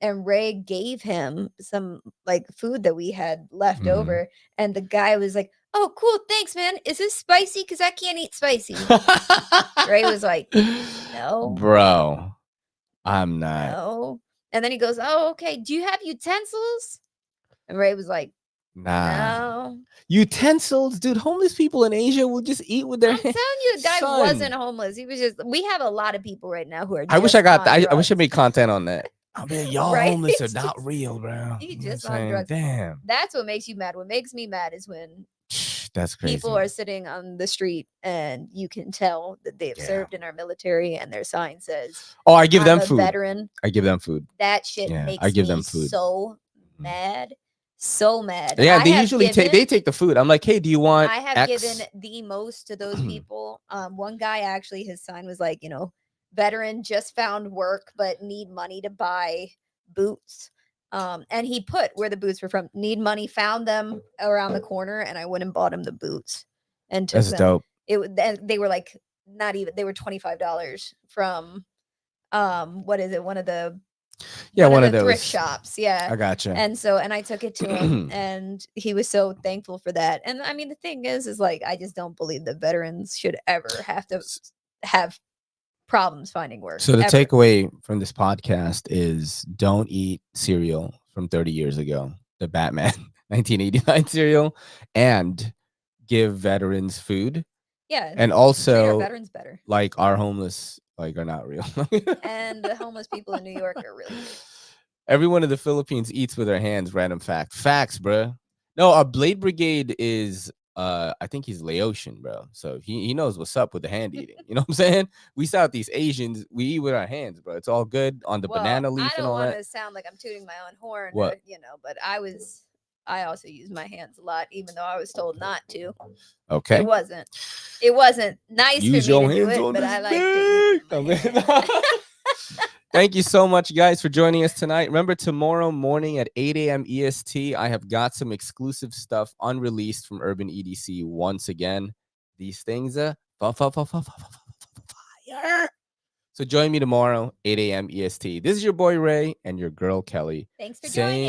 And Ray gave him some like food that we had left over, and the guy was like, "Oh, cool, thanks, man. Is this spicy? Because I can't eat spicy." Ray was like, "No, Bro, I'm not. no." And then he goes, "Oh, okay. Do you have utensils?" And Ray was like, Nah. "No." Utensils, dude. Homeless people in Asia will just eat with their I'm telling you, the guy Son. wasn't homeless. He was just. We have a lot of people right now who are. I wish I just got on that. I drugs. wish I made content on that. I mean, y'all Right? homeless are It's not just- real, bro. You You know what just I'm on saying? drugs. Damn, That's what makes you mad. What makes me mad is when that's crazy. people are sitting on the street and you can tell that they've served in our military and their sign says, Oh, I give "I'm them a food. Veteran." I give them food. That shit Yeah, makes I give me them food. so mad. So mad. Yeah, I they have usually given- they take the food. I'm like, hey, do you want I have X? given the most to those people. One guy actually, his sign was like, veteran, just found work, but need money to buy boots. And he put where the boots were from. Need money, found them around the corner, and I went and bought him the boots. And took That's them. dope. They were like not even. They were $25 from, what is it? One of the One of the thrift those. shops. Yeah, I gotcha. And I took it to him, and he was so thankful for that. And I mean, the thing is like I just don't believe that veterans should ever have to have problems finding work. So the ever. takeaway from this podcast is don't eat cereal from 30 years ago. the Batman 1989 cereal and give veterans food. Yeah. And treat our also veterans better. like our homeless like are not real. And the homeless people in New York are really weird. Everyone in the Philippines eats with their hands. Random fact. Facts, bro. No, our Blade Brigade is I think he's Laotian, bro. So he knows what's up with the hand eating. You know what I'm saying? We Southeast Asians, we eat with our hands, bro. It's all good on the banana leaf I and don't all want that. to sound like I'm tooting my own horn, What? or, but I also use my hands a lot, even though I was told not to. Okay. It wasn't nice Use for me your to do hands it, on but this I like to use my hands. Thank you so much, guys, for joining us tonight. Remember, tomorrow morning at 8 a.m. EST, I have got some exclusive stuff unreleased from Urban EDC once again. These things are fire. So join me tomorrow, 8 a.m. EST. This is your boy, Ray, and your girl, Kelly. Thanks for saying joining.